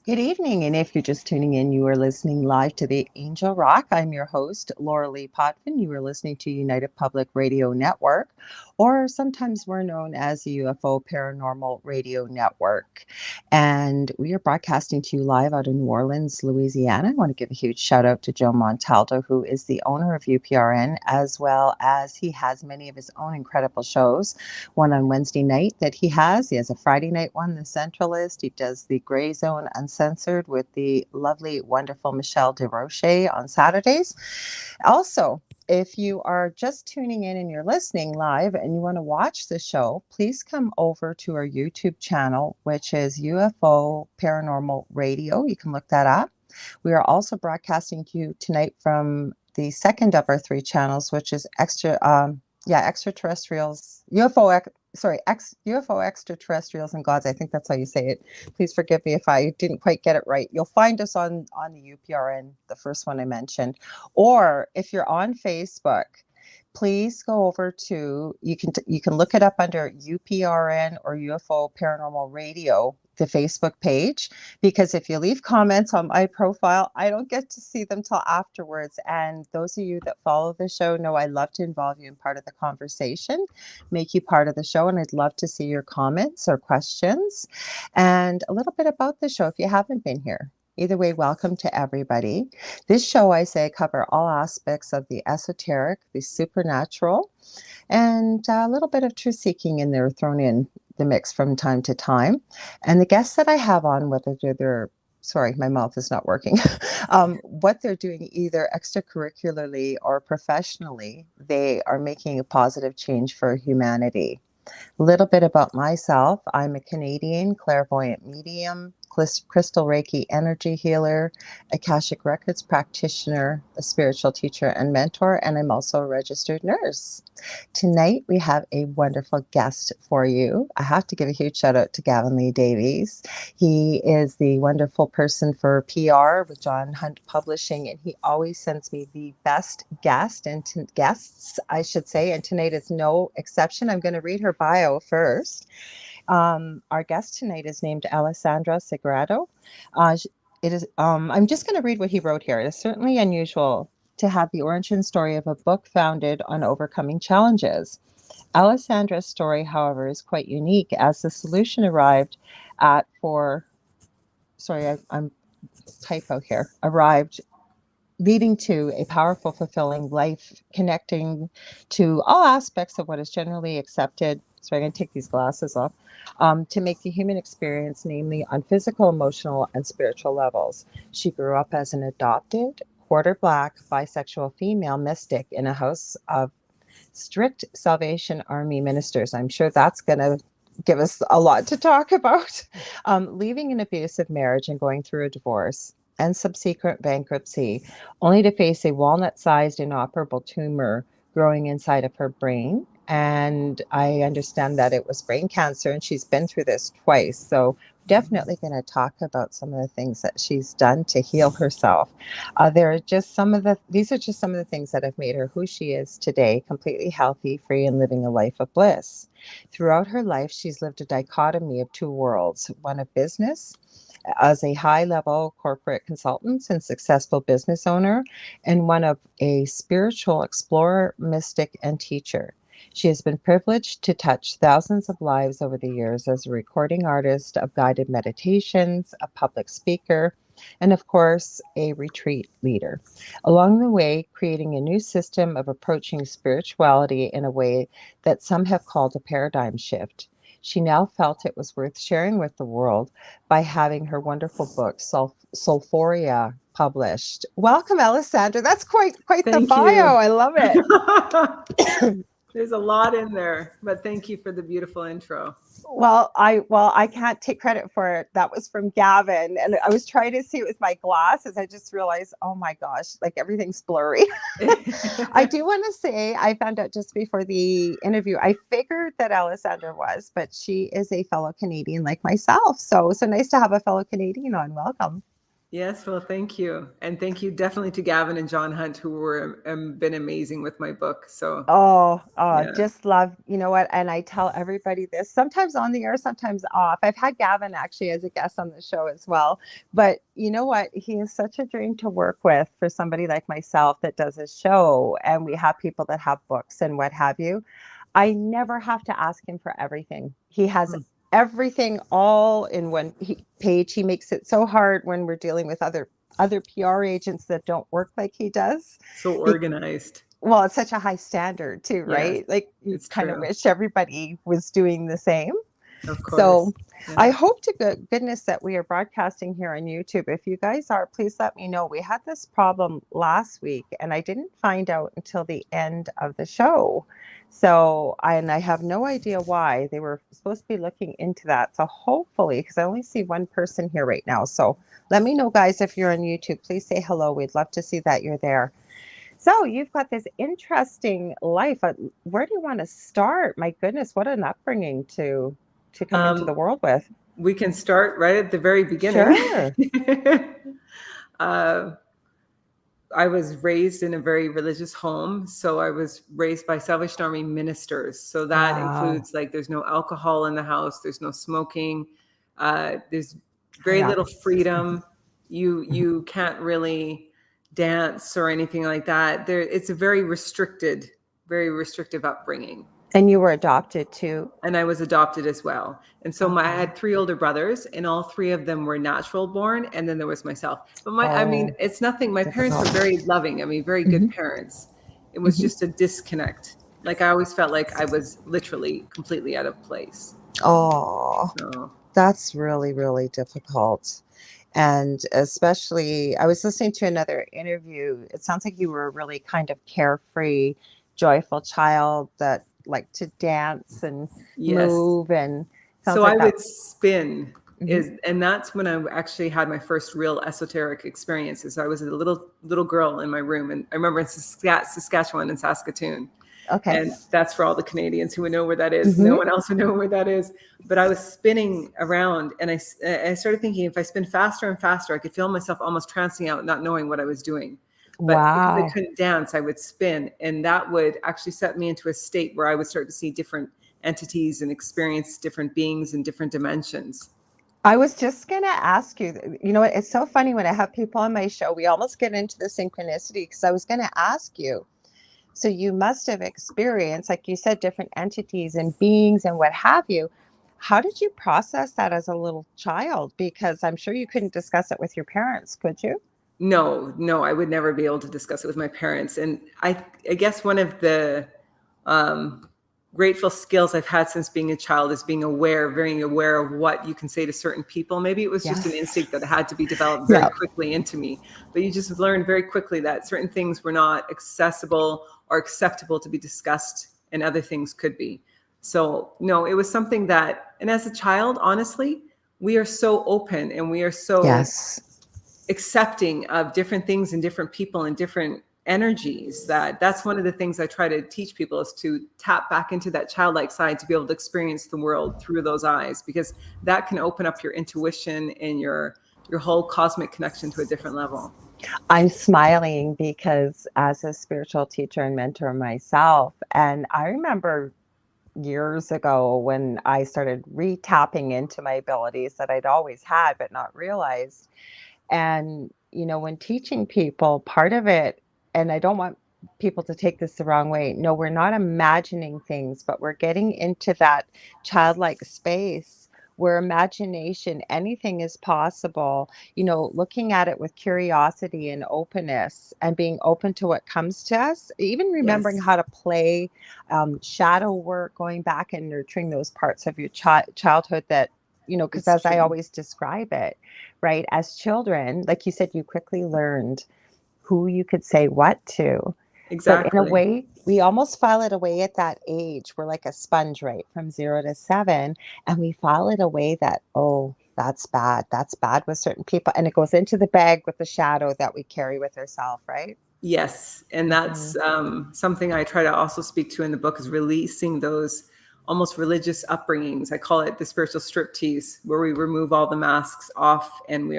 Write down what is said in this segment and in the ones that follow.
Good evening, and if you're just tuning in, you are listening live to the Angel Rock. I'm your host, Lorilei Potvin. You are listening to United Public Radio Network, or sometimes we're known as the UFO Paranormal Radio Network. And we are broadcasting to you live out in New Orleans, Louisiana. I want to give a huge shout out to Joe Montaldo, who is the owner of UPRN, as well as he has many of his own incredible shows. One on Wednesday night that he has. He has a Friday night one, The Centralist. He does the Gray Zone Uncensored with the lovely, wonderful Michelle DeRoche on Saturdays. Also, if you are just tuning in and you're listening live and you want to watch the show, please come over to our YouTube channel, which is UFO Paranormal Radio. You can look that up. We are also broadcasting to you tonight from the second of our three channels, which is extraterrestrials, UFO extraterrestrials and gods. I think that's how you say it. Please forgive me if I didn't quite get it right. You'll find us on the UPRN, the first one I mentioned, or if you're on Facebook, please go over to you can look it up under UPRN or UFO Paranormal Radio, the Facebook page, because if you leave comments on my profile, I don't get to see them till afterwards. And those of you that follow the show know I love to involve you in part of the conversation, make you part of the show, and I'd love to see your comments or questions and a little bit about the show if you haven't been here. Either way, welcome to everybody. This show, I say, cover all aspects of the esoteric, the supernatural, and a little bit of truth seeking in there thrown in the mix from time to time. And the guests that I have on, whether they're sorry, my mouth is not working. What they're doing either extracurricularly or professionally, they are making a positive change for humanity. A little bit about myself. I'm a Canadian clairvoyant medium, crystal Reiki energy healer, Akashic Records practitioner, a spiritual teacher and mentor, and I'm also a registered nurse. Tonight, we have a wonderful guest for you. I have to give a huge shout out to Gavin Lee Davies. He is the wonderful person for PR with John Hunt Publishing, and he always sends me the best guests, I should say, and tonight is no exception. I'm going to read her bio first. Our guest tonight is named Alessandra Segrado. I'm just going to read what he wrote here. It is certainly unusual to have the origin story of a book founded on overcoming challenges. Alessandra's story, however, is quite unique as the solution arrived at for, sorry, I'm typo here, arrived leading to a powerful, fulfilling life, connecting to all aspects of what is generally accepted. So I'm going to take these glasses off to make the human experience, namely on physical, emotional, and spiritual levels. She grew up as an adopted, quarter Black, bisexual female mystic in a house of strict Salvation Army ministers. I'm sure that's going to give us a lot to talk about. Leaving an abusive marriage and going through a divorce and subsequent bankruptcy, only to face a walnut-sized inoperable tumor growing inside of her brain. And I understand that it was brain cancer, and she's been through this twice. So definitely going to talk about some of the things that she's done to heal herself. These are just some of the things that have made her who she is today, completely healthy, free, and living a life of bliss. Throughout her life, she's lived a dichotomy of two worlds, one of business as a high-level corporate consultant and successful business owner, and one of a spiritual explorer, mystic, and teacher. She has been privileged to touch thousands of lives over the years as a recording artist of guided meditations, a public speaker, and of course, a retreat leader. Along the way, creating a new system of approaching spirituality in a way that some have called a paradigm shift. She now felt it was worth sharing with the world by having her wonderful book, Soulphoria, published. Welcome, Alessandra. That's quite the Thank bio. you. I love it. There's a lot in there, but thank you for the beautiful intro. I can't take credit for it. That was from Gavin, and I was trying to see it with my glasses. I just realized, oh my gosh, like everything's blurry. I do want to say I found out just before the interview. I figured that Alessandra was, but she is a fellow Canadian like myself. So nice to have a fellow Canadian on. Welcome. Yes, well, thank you. And thank you definitely to Gavin and John Hunt, who were been amazing with my book. So, yeah. Just love, you know what? And I tell everybody this, sometimes on the air, sometimes off. I've had Gavin actually as a guest on the show as well. But you know what? He is such a dream to work with for somebody like myself that does a show. And we have people that have books and what have you. I never have to ask him for everything. He has Mm. everything all in one page. He makes it so hard when we're dealing with other PR agents that don't work like he does. So organized. Well, it's such a high standard too, Yes, right? Like you it's kind of true. wish everybody was doing the same. Of So course. I Yeah. hope to goodness that we are broadcasting here on YouTube. If you guys are, please let me know. We had this problem last week and I didn't find out until the end of the show. So, I have no idea why. They were supposed to be looking into that. So hopefully, because I only see one person here right now. So let me know, guys, if you're on YouTube. Please say hello. We'd love to see that you're there. So you've got this interesting life. Where do you want to start? My goodness, what an upbringing to come into the Um, world with. we can start right at the very beginning. Sure. uh, I was raised in a very religious home. So I was raised by Salvation Army ministers. So that Wow. includes like there's no alcohol in the house, there's no smoking, there's Oh, very yeah. little freedom. You can't really dance or anything like that. There, it's a very restrictive upbringing. And you were adopted too. And I was adopted as well. And so I Okay. had three older brothers, and all three of them were natural born, and then there was myself. But I mean, Oh, it's nothing. My parents were difficult. very loving. I mean, very good Hmm. parents. It was Hmm. just a disconnect. Like I always felt like I was literally completely out of place. Oh, So that's really, really difficult. And especially, I was listening to another interview. It sounds like you were a really kind of carefree, joyful child that liked to dance and yes. move, and sounds So I like that. would spin Mhm. is, and that's when I actually had my first real esoteric experiences. I was a little girl in my room, and I remember in Saskatchewan and Saskatoon. Okay. And that's for all the Canadians who would know where that is. No Hmm. one else would know where that is. But I was spinning around, and I started thinking if I spin faster and faster, I could feel myself almost trancing out, not knowing what I was doing. But because I Wow. couldn't dance, I would spin, and that would actually set me into a state where I would start to see different entities and experience different beings in different dimensions. I was just going to ask you, you know what? It's so funny when I have people on my show, we almost get into the synchronicity because I was going to ask you. So you must have experienced, like you said, different entities and beings and what have you. How did you process that as a little child? Because I'm sure you couldn't discuss it with your parents, could you? No, no, I would never be able to discuss it with my parents. And I guess one of the um, grateful skills I've had since being a child is being aware, very aware of what you can say to certain people. Maybe it was just an Yes. instinct that had to be developed very Yeah. quickly into me. But you just learn very quickly that certain things were not accessible or acceptable to be discussed, and other things could be. So, no, it was something that, and as a child, honestly, we are so open and we are so Yes. accepting of different things and different people and different energies. That's one of the things I try to teach people is to tap back into that childlike side to be able to experience the world through those eyes, because that can open up your intuition and your whole cosmic connection to a different level. I'm smiling because as a spiritual teacher and mentor myself, and I remember years ago when I started re-tapping into my abilities that I'd always had but not realized. And, when teaching people, part of it, and I don't want people to take this the wrong way. No, we're not imagining things, but we're getting into that childlike space where imagination, anything is possible, looking at it with curiosity and openness and being open to what comes to us, even remembering Yes. how to play shadow work, going back and nurturing those parts of your childhood that, because It's as I true. always describe it, right? As children, like you said, you quickly learned who you could say what to. So in a Exactly. way, we almost file it away at that age. We're like a sponge, right? From 0 to 7. And we file it away that, oh, that's bad. That's bad with certain people. And it goes into the bag with the shadow that we carry with ourselves, right? Yes, and Hmm. that's something I try to also speak to in the book, is releasing those almost religious upbringings. I call it the spiritual striptease, where we remove all the masks off and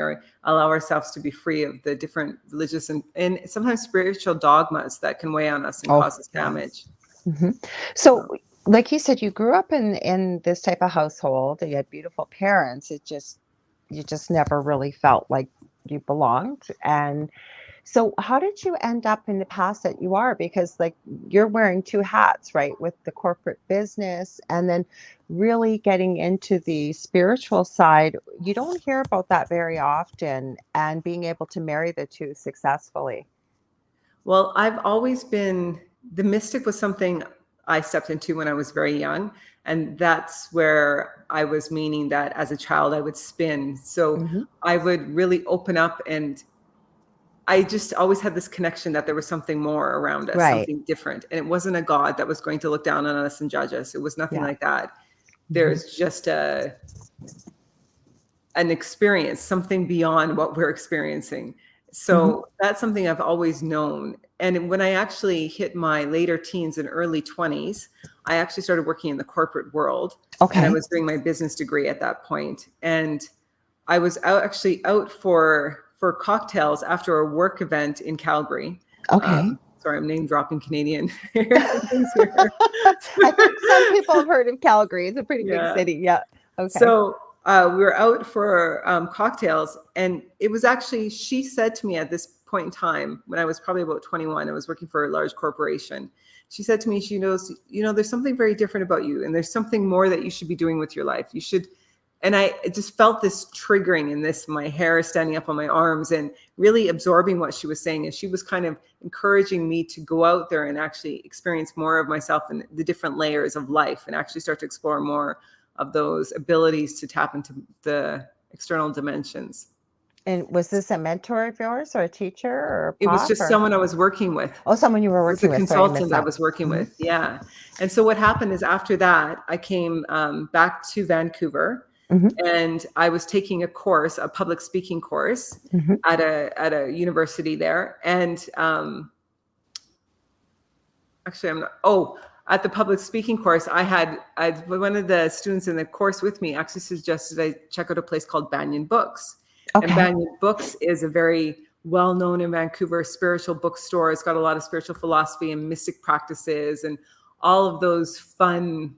allow ourselves to be free of the different religious and sometimes spiritual dogmas that can weigh on us and cause us damage. Mm-hmm. So, like you said, you grew up in this type of household. You had beautiful parents. You just never really felt like you belonged. And so how did you end up in the past that you are? Because like you're wearing two hats, right? With the corporate business and then really getting into the spiritual side. You don't hear about that very often, and being able to marry the two successfully. Well, I've always been, the mystic was something I stepped into when I was very young. And that's where I was meaning that as a child, I would spin. So Mm-hmm. I would really open up, and I just always had this connection that there was something more around us, Right. something different. And it wasn't a God that was going to look down on us and judge us. It was nothing Yeah. like that. Mm-hmm. There's just an experience, something beyond what we're experiencing. So that's something I've always known. And when I actually hit my later teens and early 20s, I actually started working in the corporate world. And I Okay. was doing my business degree at that point. And I was out for cocktails after a work event in Calgary. Okay. Sorry, I'm name dropping Canadian things here. I think some people have heard of Calgary. It's a pretty big Yeah. city. Yeah. Okay. So we were out for cocktails, and it was actually, she said to me at this point in time, when I was probably about 21, I was working for a large corporation. She said to me, she knows, there's something very different about you, and there's something more that you should be doing with your life. You should. And I just felt this triggering, and my hair standing up on my arms, and really absorbing what she was saying. And she was kind of encouraging me to go out there and actually experience more of myself and the different layers of life, and actually start to explore more of those abilities to tap into the external dimensions. And was this a mentor of yours or a teacher or a It was prof just or someone I was working with. oh, someone you were It was a working with? Sorry, I missed consultant I that. was working Mhm. with. Yeah. And so what happened is after that, I came back to Vancouver, Mhm. and I was taking a course, a public speaking course Mhm. at a university there. And actually, I'm not. Oh, at the public speaking course, one of the students in the course with me actually suggested I check out a place called Banyan Books. And Okay. Banyan Books is a very well-known in Vancouver spiritual bookstore. It's got a lot of spiritual philosophy and mystic practices and all of those fun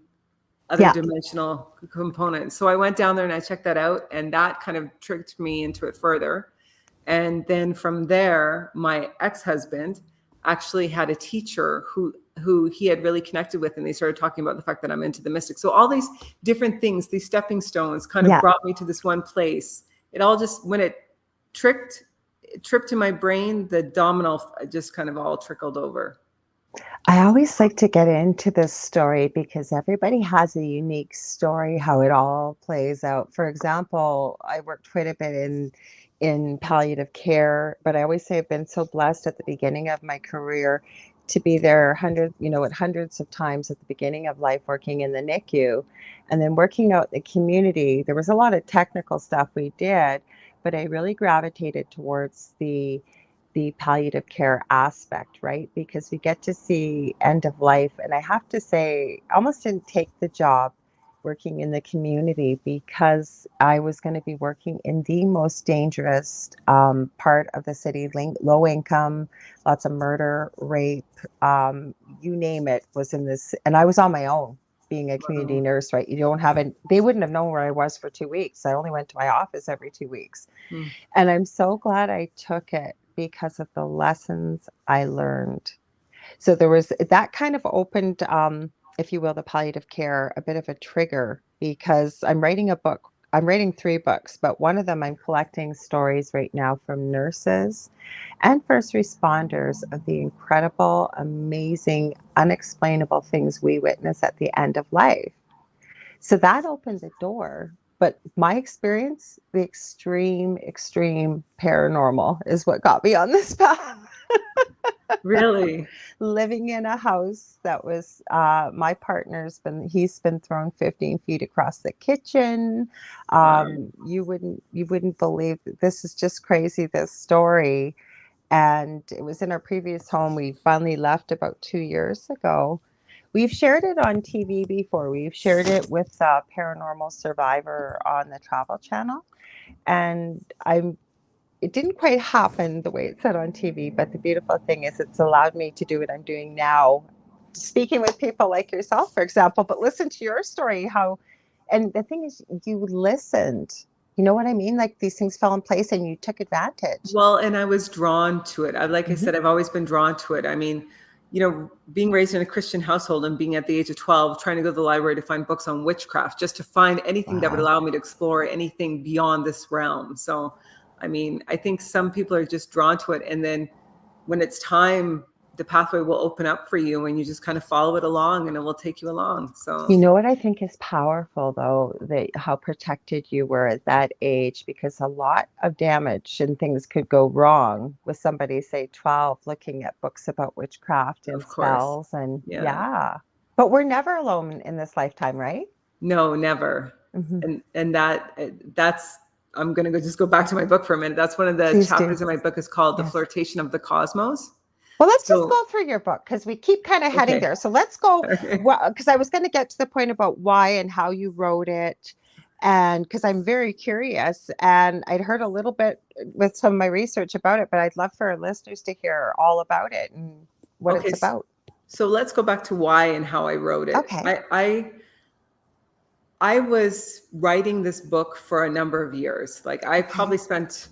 other Yeah. dimensional components. So I went down there and I checked that out, and that kind of tricked me into it further. And then from there, my ex-husband actually had a teacher who he had really connected with, and they started talking about the fact that I'm into the mystic. So all these different things, these stepping stones, kind of Yeah. brought me to this one place. It all just, when it tripped in my brain, the domino just kind of all trickled over. I always like to get into this story because everybody has a unique story how it all plays out. For example, I worked quite a bit in palliative care, but I always say I've been so blessed at the beginning of my career to be there at hundreds of times at the beginning of life working in the NICU and then working out in the community. There was a lot of technical stuff we did, but I really gravitated towards the palliative care aspect, right? Because we get to see end of life. And I have to say, I almost didn't take the job working in the community because I was going to be working in the most dangerous part of the city, low income, lots of murder, rape, you name it was in this. And I was on my own being a community Wow. nurse, right? You don't have it. They wouldn't have known where I was for 2 weeks. I only went to my office every 2 weeks. Hmm. And I'm so glad I took it because of the lessons I learned. So there was that kind of opened, if you will, the palliative care, a bit of a trigger because I'm writing a book. I'm writing 3 books, but one of them I'm collecting stories right now from nurses and first responders of the incredible, amazing, unexplainable things we witness at the end of life. So that opened the door. But my experience, the extreme paranormal is what got me on this path. Really? Living in a house that was my he's been thrown 15 feet across the kitchen. Wow. You wouldn't believe this is just crazy, this story. And it was in our previous home. We finally left about 2 years ago. We've shared it on TV before. We've shared it with Paranormal Survivor on the Travel Channel, and it didn't quite happen the way it said on TV, but the beautiful thing is it's allowed me to do what I'm doing now, speaking with people like yourself, for example, but listen to your story, and the thing is, you listened. You know what I mean? Like these things fell in place and you took advantage. Well, and I was drawn to it. Like I said, I've always been drawn to it. I mean, being raised in a Christian household and being at the age of 12, trying to go to the library to find books on witchcraft, just to find anything that would allow me to explore anything beyond this realm. So, I mean, I think some people are just drawn to it. And then when it's time, the pathway will open up for you and you just kind of follow it along and it will take you along. So, you know what I think is powerful though, that how protected you were at that age, because a lot of damage and things could go wrong with somebody, say 12, looking at books about witchcraft and of course. spells and but we're never alone in this lifetime, right? No, never. And that's, I'm going to just go back to my book for a minute. That's one of the chapters in my book is called The Flirtation of the Cosmos. Well, let's just go through your book because we keep kind of heading there. So let's go, because I was going to get to the point about why and how you wrote it. And because I'm very curious, and I'd heard a little bit with some of my research about it, but I'd love for our listeners to hear all about it and what it's about. So let's go back to why and how I wrote it. Okay. I was writing this book for a number of years. Like I probably spent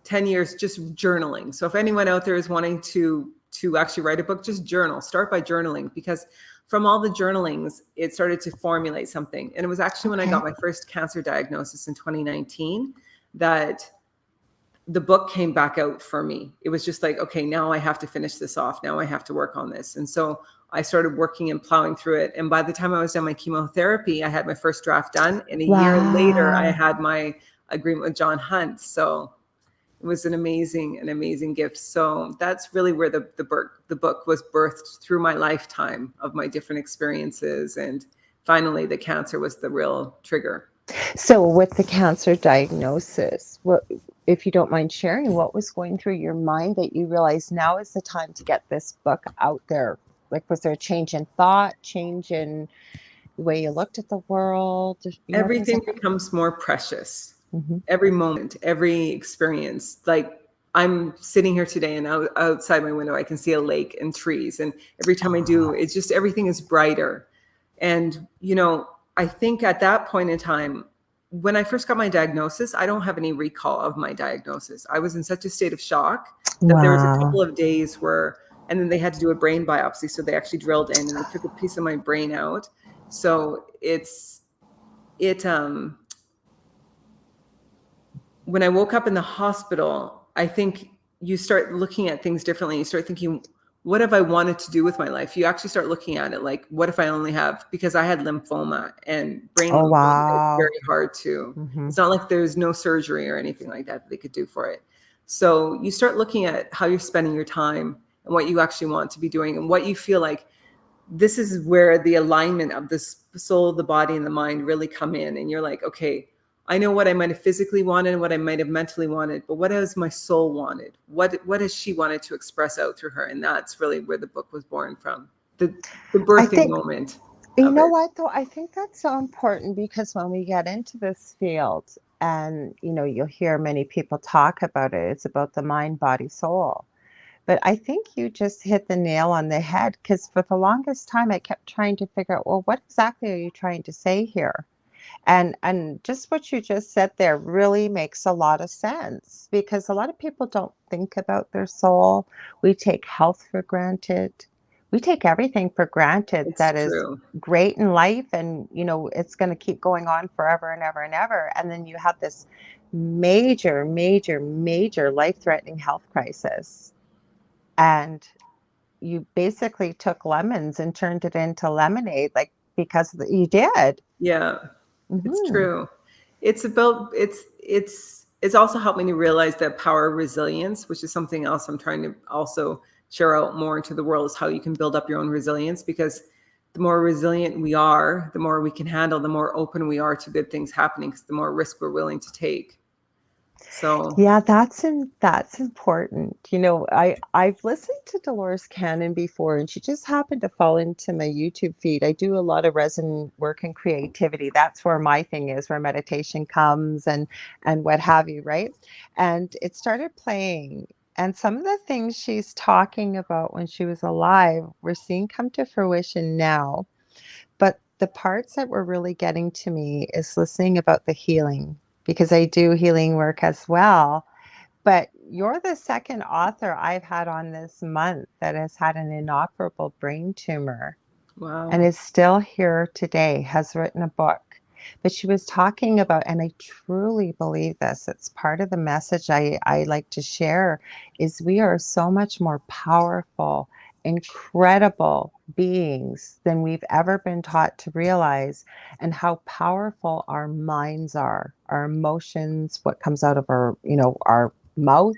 10 years just journaling. So if anyone out there is wanting to actually write a book, just journal. Start by journaling, because from all the journalings, it started to formulate something. And it was actually when I got my first cancer diagnosis in 2019 that the book came back out for me. It was just like, okay, now I have to finish this off. Now I have to work on this. And so I started working and plowing through it. And by the time I was done my chemotherapy, I had my first draft done. And a year later, I had my agreement with John Hunt. So it was an amazing gift. So that's really where the book was birthed, through my lifetime of my different experiences. And finally, the cancer was the real trigger. So with the cancer diagnosis, what, if you don't mind sharing, what was going through your mind that you realized now is the time to get this book out there? Like, was there a change in thought, change in the way you looked at the world? Everything becomes more precious. Every moment, every experience. Like I'm sitting here today and outside my window, I can see a lake and trees. And every time I do, it's just, everything is brighter. And, I think at that point in time, when I first got my diagnosis, I don't have any recall of my diagnosis. I was in such a state of shock that there was a couple of days where, and then they had to do a brain biopsy. So they actually drilled in and they took a piece of my brain out. So when I woke up in the hospital, I think you start looking at things differently. You start thinking, what have I wanted to do with my life? You actually start looking at it like, what if I only have, because I had lymphoma, and brain lymphoma is very hard to, it's not like there's no surgery or anything like that they could do for it. So you start looking at how you're spending your time and what you actually want to be doing and what you feel like. This is where the alignment of the soul, the body, and the mind really come in. And you're like, okay, I know what I might have physically wanted and what I might have mentally wanted, but what has my soul wanted? What has she wanted to express out through her? And that's really where the book was born from, the birthing moment. You know what, though? I think that's so important, because when we get into this field and, you'll hear many people talk about it, it's about the mind, body, soul. But I think you just hit the nail on the head, because for the longest time, I kept trying to figure out, well, what exactly are you trying to say here? And just what you just said there really makes a lot of sense, because a lot of people don't think about their soul. We take health for granted. We take everything for granted that is great in life, and it's going to keep going on forever and ever and ever. And then you have this major life-threatening health crisis, and you basically took lemons and turned it into lemonade, like, because you did. It's true. It's also helped me to realize that power of resilience, which is something else I'm trying to also share out more into the world, is how you can build up your own resilience, because the more resilient we are, the more we can handle, the more open we are to good things happening, because the more risk we're willing to take. So Yeah, that's important. I've listened to Dolores Cannon before, and she just happened to fall into my YouTube feed. I do a lot of resin work and creativity. That's where my thing is, where meditation comes and what have you, right? And it started playing, and some of the things she's talking about when she was alive, we're seeing come to fruition now. But the parts that were really getting to me is listening about the healing, because I do healing work as well. But you're the second author I've had on this month that has had an inoperable brain tumor and wow. is still here today, has written a book. But she was talking about, and I truly believe this, it's part of the message I like to share, is we are so much more powerful, incredible beings than we've ever been taught to realize, and how powerful our minds are, our emotions, what comes out of our mouth.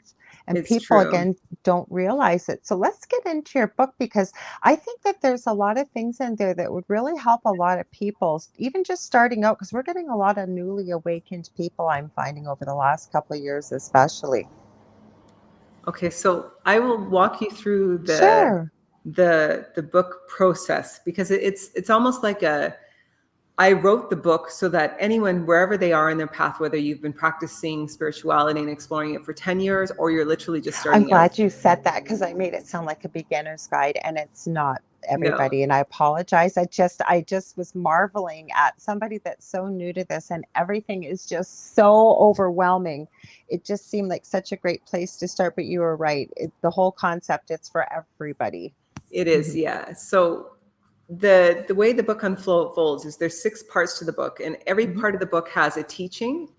And It's people, true. again, don't realize it. So let's get into your book, because I think that there's a lot of things in there that would really help a lot of people, even just starting out, because we're getting a lot of newly awakened people, I'm finding, over the last couple of years, especially. Okay, so I will walk you through Sure. the book process, because it's almost like I wrote the book so that anyone, wherever they are in their path, whether you've been practicing spirituality and exploring it for 10 years or you're literally just I'm starting out. glad you said that, because I made it sound like a beginner's guide, and it's not No, everybody. And I apologize. I just was marveling at somebody that's so new to this, and everything is just so overwhelming. It just seemed like such a great place to start, but you were right. The whole concept, it's for everybody. it is, Mhm. yeah. So the way the book unfolds is there's 6 parts to the book, and every Mhm. part of the book has a teaching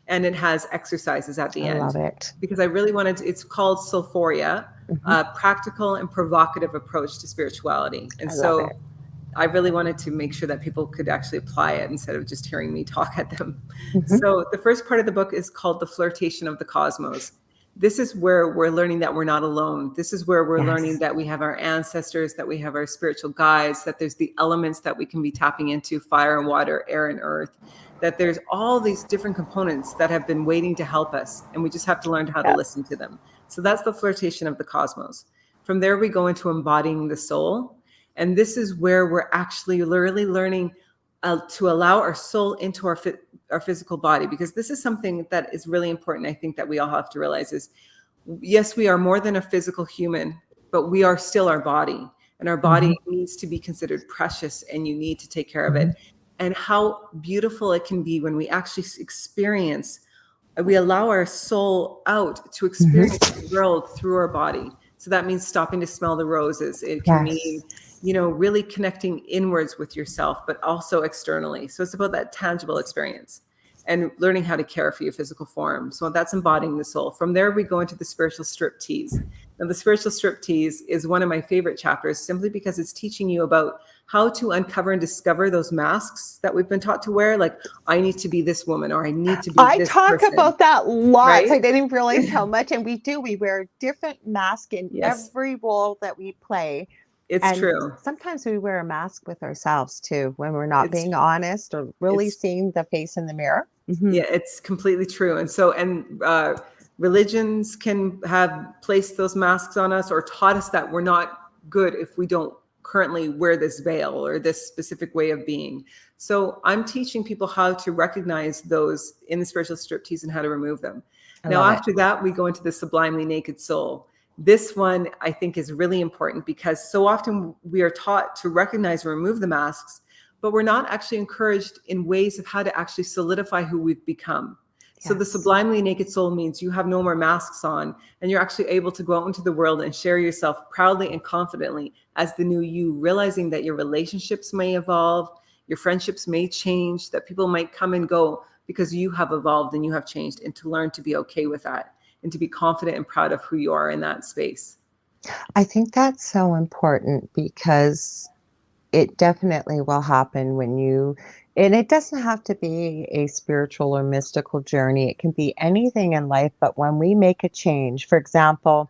and it has exercises at the I love end, it. because I really wanted to, it's called Soulphoria, Mhm. a practical and provocative approach to spirituality. And I love so it. I really wanted to make sure that people could actually apply it instead of just hearing me talk at them. Mhm. So the first part of the book is called The Flirtation of the Cosmos. This is where we're learning that we're not alone. This is where we're learning Yes. that we have our ancestors, that we have our spiritual guides, that there's the elements that we can be tapping into: fire and water, air and earth, that there's all these different components that have been waiting to help us. And we just have to learn how to listen Yes. to them. So that's the flirtation of the cosmos. From there, we go into embodying the soul. And this is where we're actually really learning to allow our soul into our physical body, because this is something that is really important. I think that we all have to realize is, yes, we are more than a physical human, but we are still our body, and our body Mhm. needs to be considered precious, and you need to take care of Mhm. it. And how beautiful it can be when we actually experience, we allow our soul out to Mhm. experience the world through our body. So that means stopping to smell the roses. It can mean, Yes. really connecting inwards with yourself, but also externally. So it's about that tangible experience and learning how to care for your physical form. So that's embodying the soul. From there, we go into the spiritual striptease. Now, the spiritual striptease is one of my favorite chapters, simply because it's teaching you about how to uncover and discover those masks that we've been taught to wear. Like, I need to be this woman, or I need to be I this talk person, about that lots. right? I didn't realize how much, and we do. We wear different masks in Yes, every role that we play. it's And true. sometimes we wear a mask with ourselves too, when we're not It's being honest or really it's seeing the face in the mirror. Mhm. yeah, it's completely true. And so, religions can have placed those masks on us or taught us that we're not good if we don't currently wear this veil or this specific way of being. So I'm teaching people how to recognize those in the spiritual striptease and how to remove them. I Now, love it. after that, we go into the sublimely naked soul. This one I think is really important, because so often we are taught to recognize and remove the masks, but we're not actually encouraged in ways of how to actually solidify who we've become. So the Yes. sublimely naked soul means you have no more masks on, and you're actually able to go out into the world and share yourself proudly and confidently as the new you, realizing that your relationships may evolve, your friendships may change, that people might come and go because you have evolved and you have changed, and to learn to be okay with that and to be confident and proud of who you are in that space. I think that's so important, because it definitely will happen when you, and it doesn't have to be a spiritual or mystical journey. It can be anything in life, but when we make a change, for example,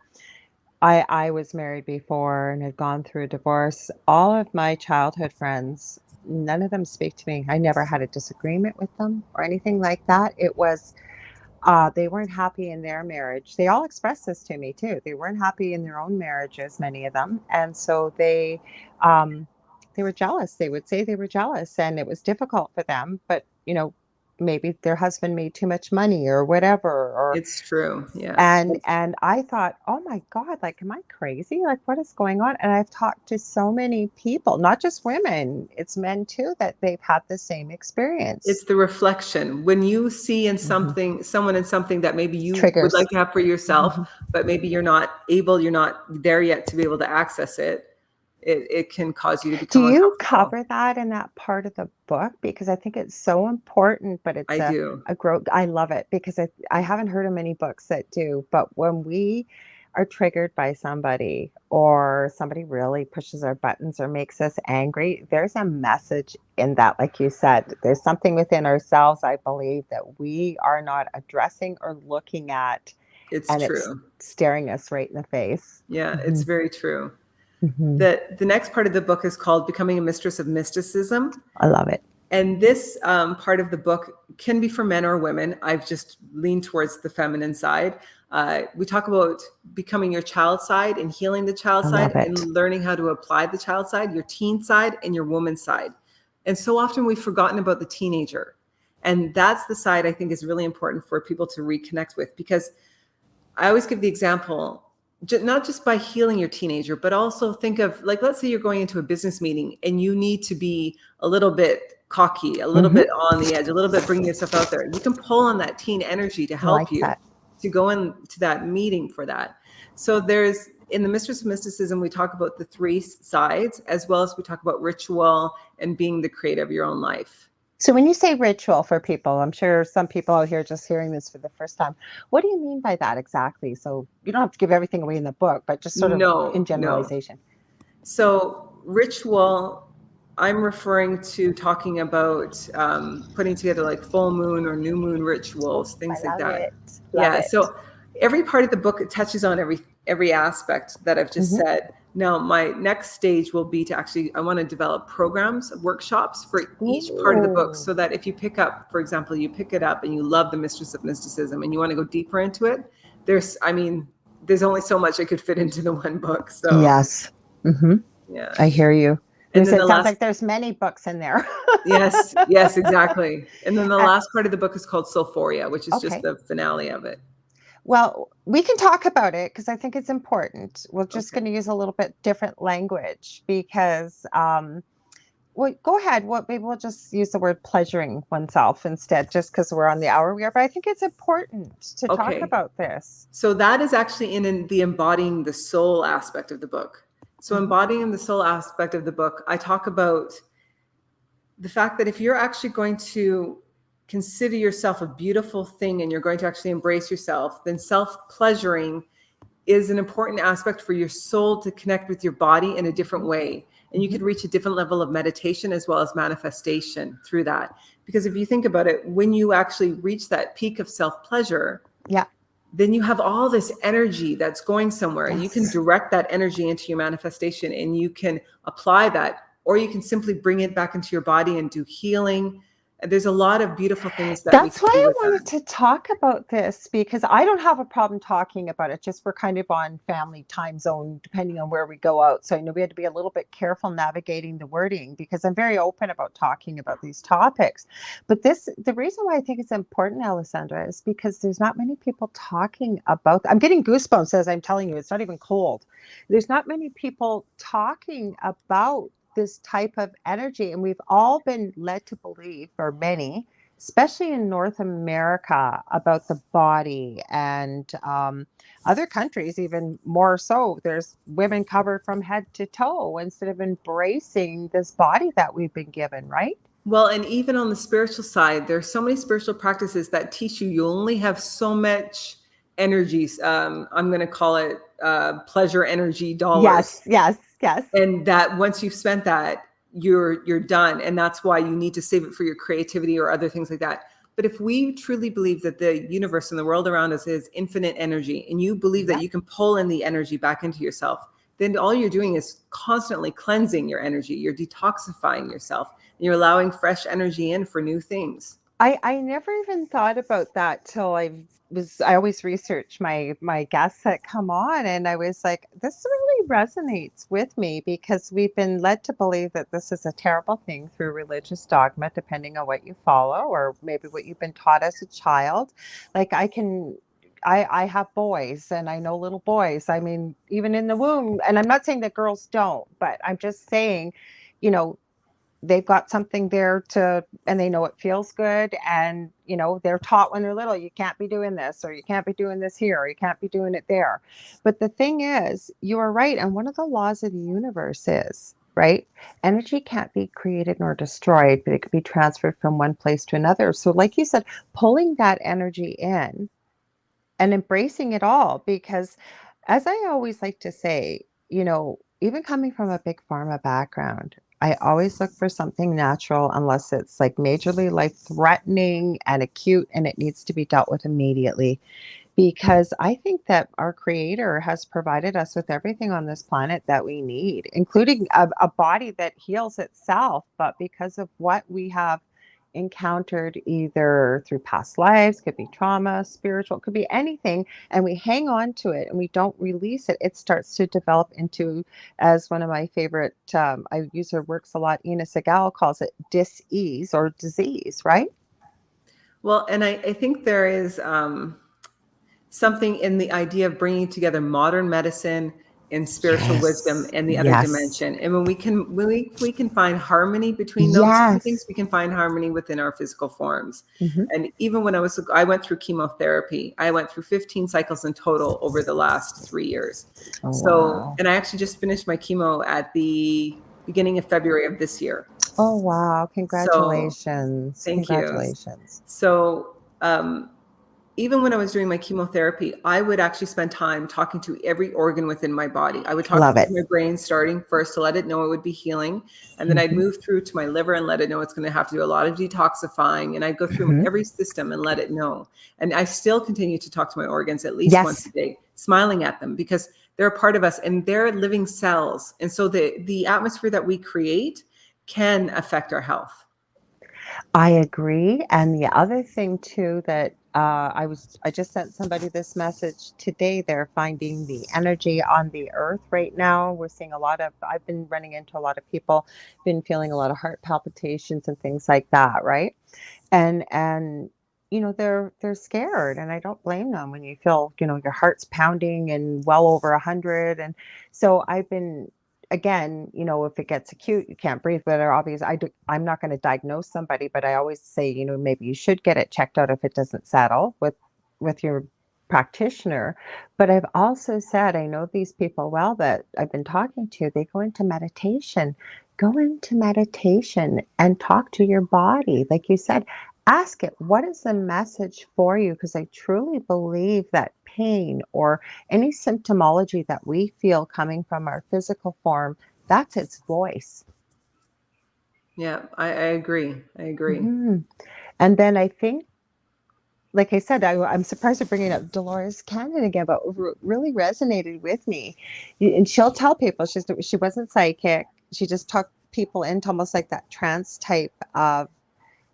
I was married before and had gone through a divorce. All of my childhood friends, none of them speak to me. I never had a disagreement with them or anything like that. It was, They weren't happy in their marriage. They all expressed this to me too. They weren't happy in their own marriages, many of them, and so um, they were jealous. They would say they were jealous, and it was difficult for them. But maybe their husband made too much money or whatever, or It's true. Yeah. and I thought, oh my God, like, am I crazy? Like, what is going on? And I've talked to so many people, not just women, it's men too, that they've had the same It's experience. the reflection. When you see in Mhm. someone in something that maybe you would Triggers. like to have for yourself, Mhm. but maybe you're not there yet to be able to access it, it can cause you to Do become you uncomfortable. cover that in that part of the book? Because I think it's so important, but it's I do. a growth. I love it because I haven't heard of many books that do. But when we are triggered by somebody or somebody really pushes our buttons or makes us angry, there's a message in that. Like you said, there's something within ourselves, I believe, that we are not addressing or looking at, It's and it's true. staring us right in the face. Yeah, it's Hmm. very true. Hmm. The next part of the book is called Becoming a Mistress of Mysticism. I love it. And this part of the book can be for men or women. I've just leaned towards the feminine side. We talk about becoming your child side and healing the child I side love it. and learning how to apply the child side, your teen side, and your woman side. And so often we've forgotten about the teenager. And that's the side I think is really important for people to reconnect with, because I always give the example, not just by healing your teenager, but also think of, like, let's say you're going into a business meeting and you need to be a little bit cocky, a little Hmm. bit on the edge, a little bit bringing yourself out there. You can pull on that teen energy to I help like you that. to go into that meeting for that. So there's, in the Mistress of Mysticism, we talk about the three sides, as well as we talk about ritual and being the creator of your own life. So when you say ritual for people, I'm sure some people out here just hearing this for the first time. What do you mean by that exactly? So you don't have to give everything away in the book, but just sort of in No, no. generalization. So ritual, I'm referring to talking about putting together like full moon or new moon Oh, rituals, I things like love that. it. Love Yeah. it. So every part of the book, it touches on every aspect that I've just Hmm. said. Now, my next stage will be to actually, I want to develop programs, workshops for each part of the book, Ooh. so that if you pick up, for example, you pick it up and you love the Mistress of Mysticism and you want to go deeper into it, there's only so much I could fit into the one book. So Yes. Hmm. yeah. I hear you. And then It the sounds last like there's many books in there. Yes, yes, exactly. And then the Uh, last part of the book is called Soulphoria, which is just okay. the finale of it. Well, we can talk about it because I think it's important. We're just Okay. going to use a little bit different language because well, go ahead. What maybe we'll just use the word pleasuring oneself instead, just because we're on the hour we are. But I think it's important to talk Okay. about this. So that is actually in the embodying the soul aspect of the book. So Hmm. embodying the soul aspect of the book, I talk about the fact that if you're actually going to consider yourself a beautiful thing and you're going to actually embrace yourself, then self-pleasuring is an important aspect for your soul to connect with your body in a different way. And you Hmm. could reach a different level of meditation as well as manifestation through that. Because if you think about it, when you actually reach that peak of self-pleasure, Yeah. then you have all this energy that's going somewhere. You can Yes. direct that energy into your manifestation and you can apply that, or you can simply bring it back into your body and do healing. There's a lot of beautiful things that we That's can why do I with wanted that. to talk about this because I don't have a problem talking about it. Just we're kind of on family time zone, depending on where we go out. So I know we had to be a little bit careful navigating the wording because I'm very open about talking about these topics. But the reason why I think it's important, Alessandra, is because there's not many people talking about. I'm getting goosebumps as I'm telling you. It's not even cold. There's not many people talking about this type of energy, and we've all been led to believe, or many, especially in North America, about the body and other countries, even more so. There's women covered from head to toe instead of embracing this body that we've been given, right? Well, and even on the spiritual side, there's so many spiritual practices that teach you only have so much energies. I'm going to call it pleasure energy dollars, Yes, yes, yes. and that once you've spent that, you're done, and that's why you need to save it for your creativity or other things like that. But if we truly believe that the universe and the world around us is infinite energy, and you believe that Yep. you can pull in the energy back into yourself, then all you're doing is constantly cleansing your energy. You're detoxifying yourself, and you're allowing fresh energy in for new things. I never even thought about that till I always research my guests that come on, and I was like, this really resonates with me because we've been led to believe that this is a terrible thing through religious dogma, depending on what you follow or maybe what you've been taught as a child. Like I have boys and I know little boys. I mean, even in the womb, and I'm not saying that girls don't, but I'm just saying, you know, they've got something there to, and they know it feels good, and they're taught when they're little, you can't be doing this, or you can't be doing this here, or you can't be doing it there. But the thing is, you are right, and one of the laws of the universe is, right, energy can't be created nor destroyed, but it can be transferred from one place to another. So like you said, pulling that energy in and embracing it all, because as I always like to say, even coming from a big pharma background, I always look for something natural unless it's like majorly life threatening and acute and it needs to be dealt with immediately. Because I think that our creator has provided us with everything on this planet that we need, including a body that heals itself. But because of what we have encountered either through past lives, could be trauma, spiritual, could be anything, and we hang on to it and we don't release it, it starts to develop into, as one of my favorite, I use her works a lot, Ina Segal calls it dis-ease or disease, right? Well, and I think there is something in the idea of bringing together modern medicine and spiritual wisdom Yes. and the other Yes. dimension. And when we can find harmony between those two things, Yes. we can find harmony within our physical forms. Hmm. And even when I went through chemotherapy, I went through 15 cycles in total over the last 3 years. Oh, So, wow. and I actually just finished my chemo at the beginning of February of this year. Oh, wow. So Congratulations. thank you. Congratulations. So, even when I was doing my chemotherapy, I would actually spend time talking to every organ within my body. I would talk Love to it. my brain starting first to let it know it would be healing. And then I'd Hmm. move through to my liver and let it know it's going to have to do a lot of detoxifying. And I'd go through Hmm. every system and let it know. And I still continue to talk to my organs at least once a Yes, day, smiling at them because they're a part of us and they're living cells. And so the atmosphere that we create can affect our health. I agree. And the other thing too that I just sent somebody this message today. They're finding the energy on the earth right now. We're seeing I've been running into a lot of people, been feeling a lot of heart palpitations and things like that, right? And they're scared, and I don't blame them when you feel, your heart's pounding and well over 100. And so I've been, again, if it gets acute, you can't breathe, but are obvious, I'm not going to diagnose somebody, but I always say, maybe you should get it checked out if it doesn't settle with your practitioner. But I've also said, I know these people well that I've been talking to, they go into meditation. Go into meditation and talk to your body. Like you said, ask it, what is the message for you? Because I truly believe that pain or any symptomology that we feel coming from our physical form, that's its voice. Yeah, I agree. I agree. Hmm. And then I think, like I said, I'm surprised you're bringing up Dolores Cannon again, but really resonated with me. And she'll tell people she wasn't psychic. She just took people into almost like that trance type of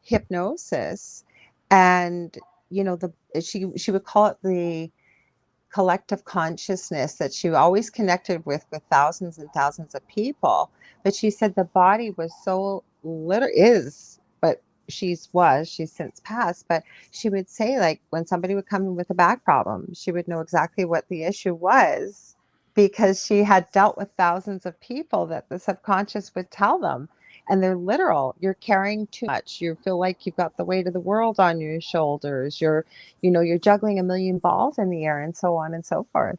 hypnosis. And the she would call it the collective consciousness that she always connected with thousands and thousands of people. But she said the body was so little is, but she's since passed. But she would say, like, when somebody would come in with a back problem, she would know exactly what the issue was because she had dealt with thousands of people that the subconscious would tell them. And they're literal. You're carrying too much. You feel like you've got the weight of the world on your shoulders. You're juggling a million balls in the air and so on and so forth.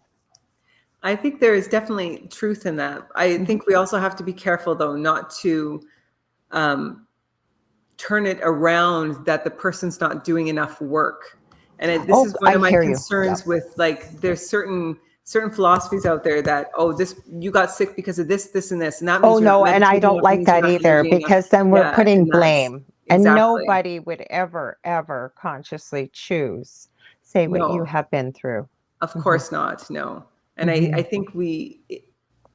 I think there is definitely truth in that. I Mhm. think we also have to be careful, though, not to um, turn it around that the person's not doing enough work. And this Oh, is one I of my hear you. concerns Yep. with, like, there's certain philosophies out there that, oh, this, you got sick because of this and this, and that Oh, means you're not no, and I meditating don't enough, it like means you're that not either energy enough. because then we're Yeah, putting and that's blame, and exactly. nobody would ever, ever consciously choose say what you No, have been through. of Hmm. course not. No. And I Hmm. think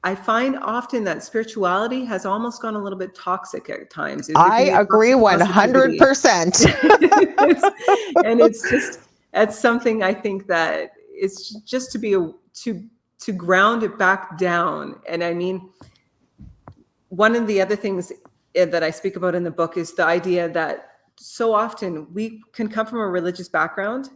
I find often that spirituality has almost gone a little bit toxic at times. There's I becoming a agree toxic positivity. 100%. And it's just, that's something I think that it's just to be to ground it back down. And I mean, one of the other things that I speak about in the book is the idea that so often we can come from a religious background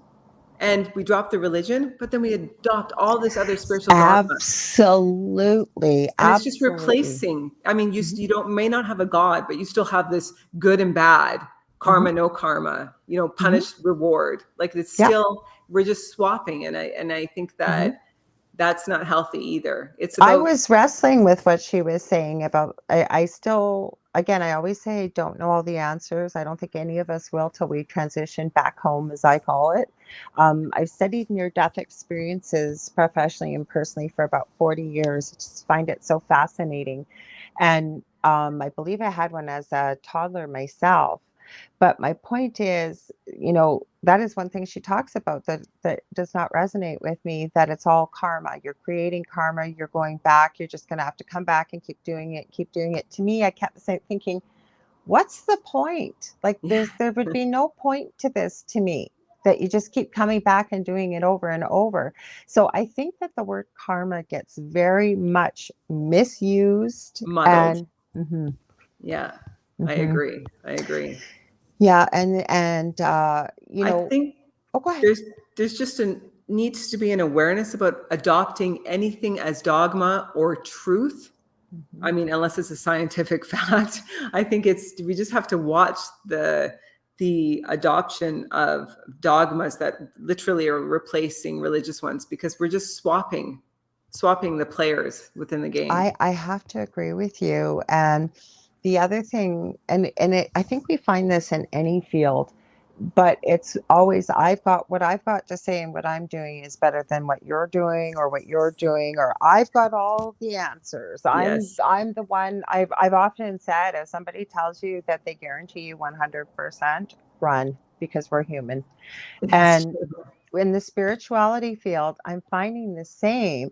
and we drop the religion, but then we adopt all this other spiritual dogma. Absolutely. And it's just Absolutely. replacing. I mean, you don't may not have a God, but you still have this good and bad, karma, no karma, punish, reward. Like it's still, we're just swapping. And I think that that's not healthy either. It's about, I was wrestling with what she was saying about, I still, again, I always say I don't know all the answers. I don't think any of us will till we transition back home, as I call it. I've studied near-death experiences professionally and personally for about 40 years. I just find it so fascinating. And I believe I had one as a toddler myself. But my point is, that is one thing she talks about that does not resonate with me, that it's all karma. You're creating karma. You're going back. You're just going to have to come back and keep doing it, keep doing it. To me, I kept thinking, what's the point? Like there would be no point to this to me, that you just keep coming back and doing it over and over. So I think that the word karma gets very much misused. muddled. And Yeah, I agree. yeah, and I think oh, go ahead. there's just needs to be an awareness about adopting anything as dogma or truth. I mean, unless it's a scientific fact, I think we just have to watch the adoption of dogmas that literally are replacing religious ones, because we're just swapping the players within the game. I have to agree with you. And the other thing, I think we find this in any field, but it's always, what I've got to say and what I'm doing is better than what you're doing or what you're doing, or I've got all the answers. Yes. I'm the one. I've often said, if somebody tells you that they guarantee you 100%, run, because we're human. And in the spirituality field, I'm finding the same.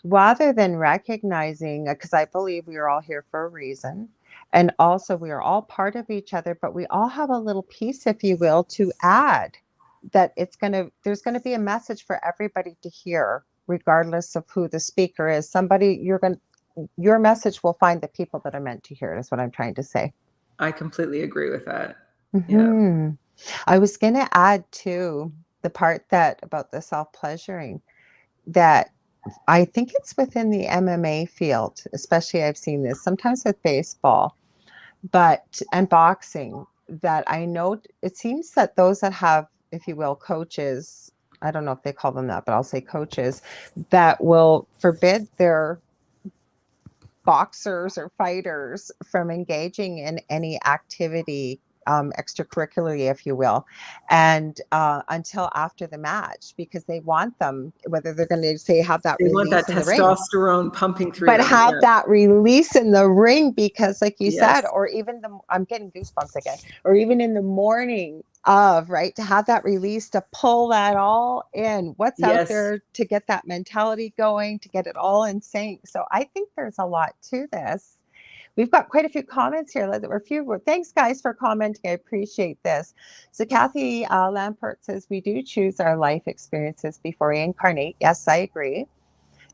Rather than recognizing, because I believe we are all here for a reason, and also we are all part of each other, but we all have a little piece, if you will, to add, that there's going to be a message for everybody to hear, regardless of who the speaker is. Your message will find the people that are meant to hear it, is what I'm trying to say. I completely agree with that. Yeah. I was going to add to the part that about the self-pleasuring, that I think it's within the MMA field, especially I've seen this sometimes with baseball, and boxing, that I know it seems that those that have, if you will, coaches, I don't know if they call them that, but I'll say coaches, that will forbid their boxers or fighters from engaging in any activity, extracurricularly, if you will, and until after the match, because they want them, whether they're going to say have that They want that release in the ring, testosterone pumping through but them, have that release in the ring, because like you Yes. said, or even I'm getting goosebumps again, or even in the morning of, right, to have that release, to pull that all in, what's out Yes. there, to get that mentality going, to get it all in sync. So I think there's a lot to this. We've got quite a few comments here. Thanks, guys, for commenting. I appreciate this. So Kathy Lampert says, we do choose our life experiences before we incarnate. Yes, I agree.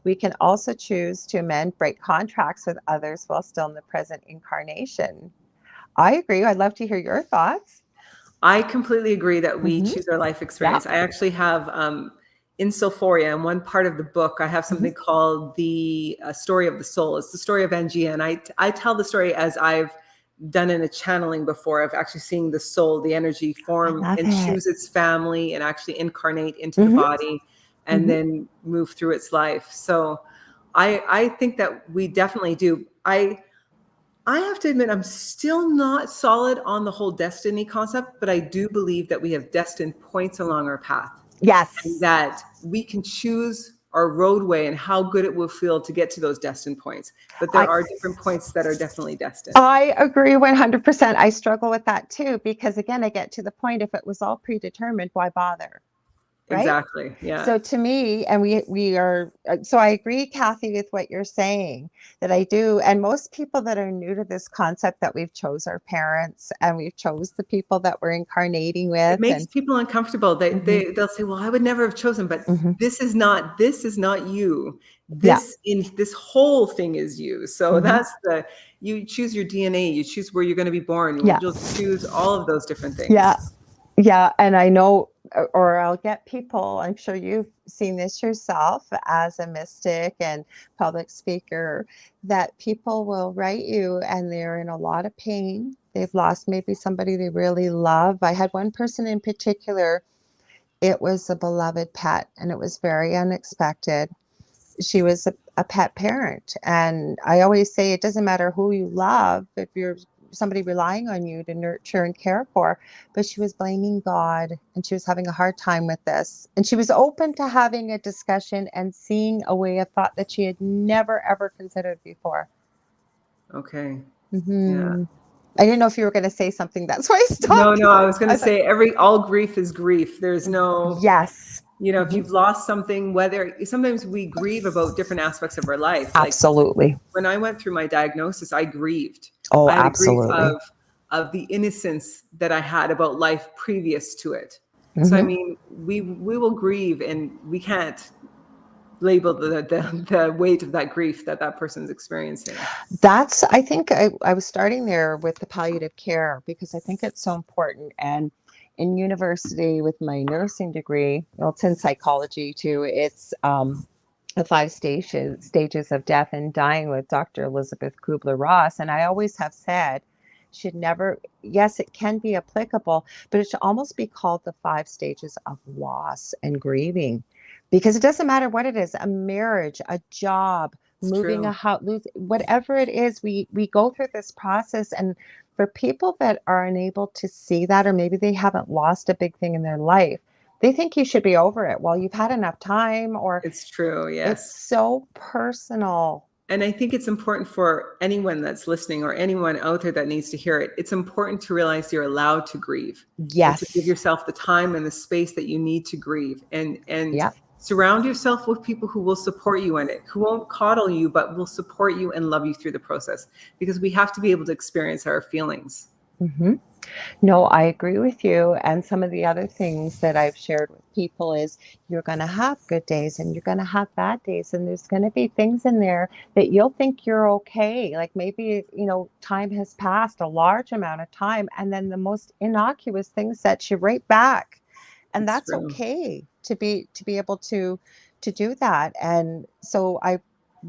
We can also choose to amend, break contracts with others while still in the present incarnation. I agree. I'd love to hear your thoughts. I completely agree that we choose our life experience. I actually have in Soulphoria, in one part of the book, I have something called the story of the soul. It's the story of Angia, and I tell the story as I've done in a channeling before, of actually seeing the soul, the energy form and choose its family and actually incarnate into the body and then move through its life. So I think that we definitely do. I have to admit, I'm still not solid on the whole destiny concept, but I do believe that we have destined points along our path. Yes. And that we can choose our roadway and how good it will feel to get to those destined points. But there are different points that are definitely destined. I agree 100%. I struggle with that too, because again, I get to the point, if it was all predetermined, why bother? right? Exactly. Yeah. So to me, and we are, so I agree, Kathy, with what you're saying, that I do. And most people that are new to this concept, that we've chose our parents and we've chose the people that we're incarnating It with. makes And people uncomfortable. mhm, They'll say, "Well, I would never have chosen," but mhm, this is not you. yeah, This whole thing is you. So mhm, that's the you choose your DNA, you choose where you're going to be born, yeah, you'll choose all of those different yeah. things. Yeah, and I know, or I'll get people, I'm sure you've seen this yourself as a mystic and public speaker, that people will write you and they're in a lot of pain. They've lost maybe somebody they really love. I had one person in particular, it was a beloved pet, and it was very unexpected. She was a pet parent. And I always say it doesn't matter who you love, if you're somebody relying on you to nurture and care for. But she was blaming God and she was having a hard time with this. And she was open to having a discussion and seeing a way of thought that she had never, ever considered before. Okay. Yeah. Hmm. I didn't know if you were going to say something. That's why I No, stopped, no, because I was going I to thought, say all grief is grief. There's no, yes. if Hmm. you've lost something, whether sometimes we grieve about different aspects of our life. Like Absolutely. when I went through my diagnosis, I grieved. Oh, I had a grief absolutely. of the innocence that I had about life previous to it. So I Hmm. mean, we will grieve, and we can't label the weight of that grief that that person's experiencing. That's, I think I was starting there with the palliative care because I think it's so important. And in university with my nursing degree, well, it's in psychology too. It's the five stages of death and dying with Dr. Elizabeth Kubler-Ross. And I always have said, should never, yes, it can be applicable, but it should almost be called the five stages of loss and grieving, because it doesn't matter what it is, a marriage, a job, It's moving a true. house, whatever it is, we go through this process. And for people that are unable to see that, or maybe they haven't lost a big thing in their life, they think you should be over it. Well, you've had enough time, or It's true. it's Yes. so personal. And I think it's important for anyone that's listening, or anyone out there that needs to hear it. It's important to realize you're allowed to grieve, and to give Yes. yourself the time and the space that you need to grieve, and Yeah. surround yourself with people who will support you in it, who won't coddle you, but will support you and love you through the process, because we have to be able to experience our feelings. Hmm. No, I agree with you. And some of the other things that I've shared with people is, you're going to have good days and you're going to have bad days. And there's going to be things in there that you'll think you're okay. Like maybe, time has passed a large amount of time. And then the most innocuous things set you right back. And It's that's true. okay to be able to do that. And so I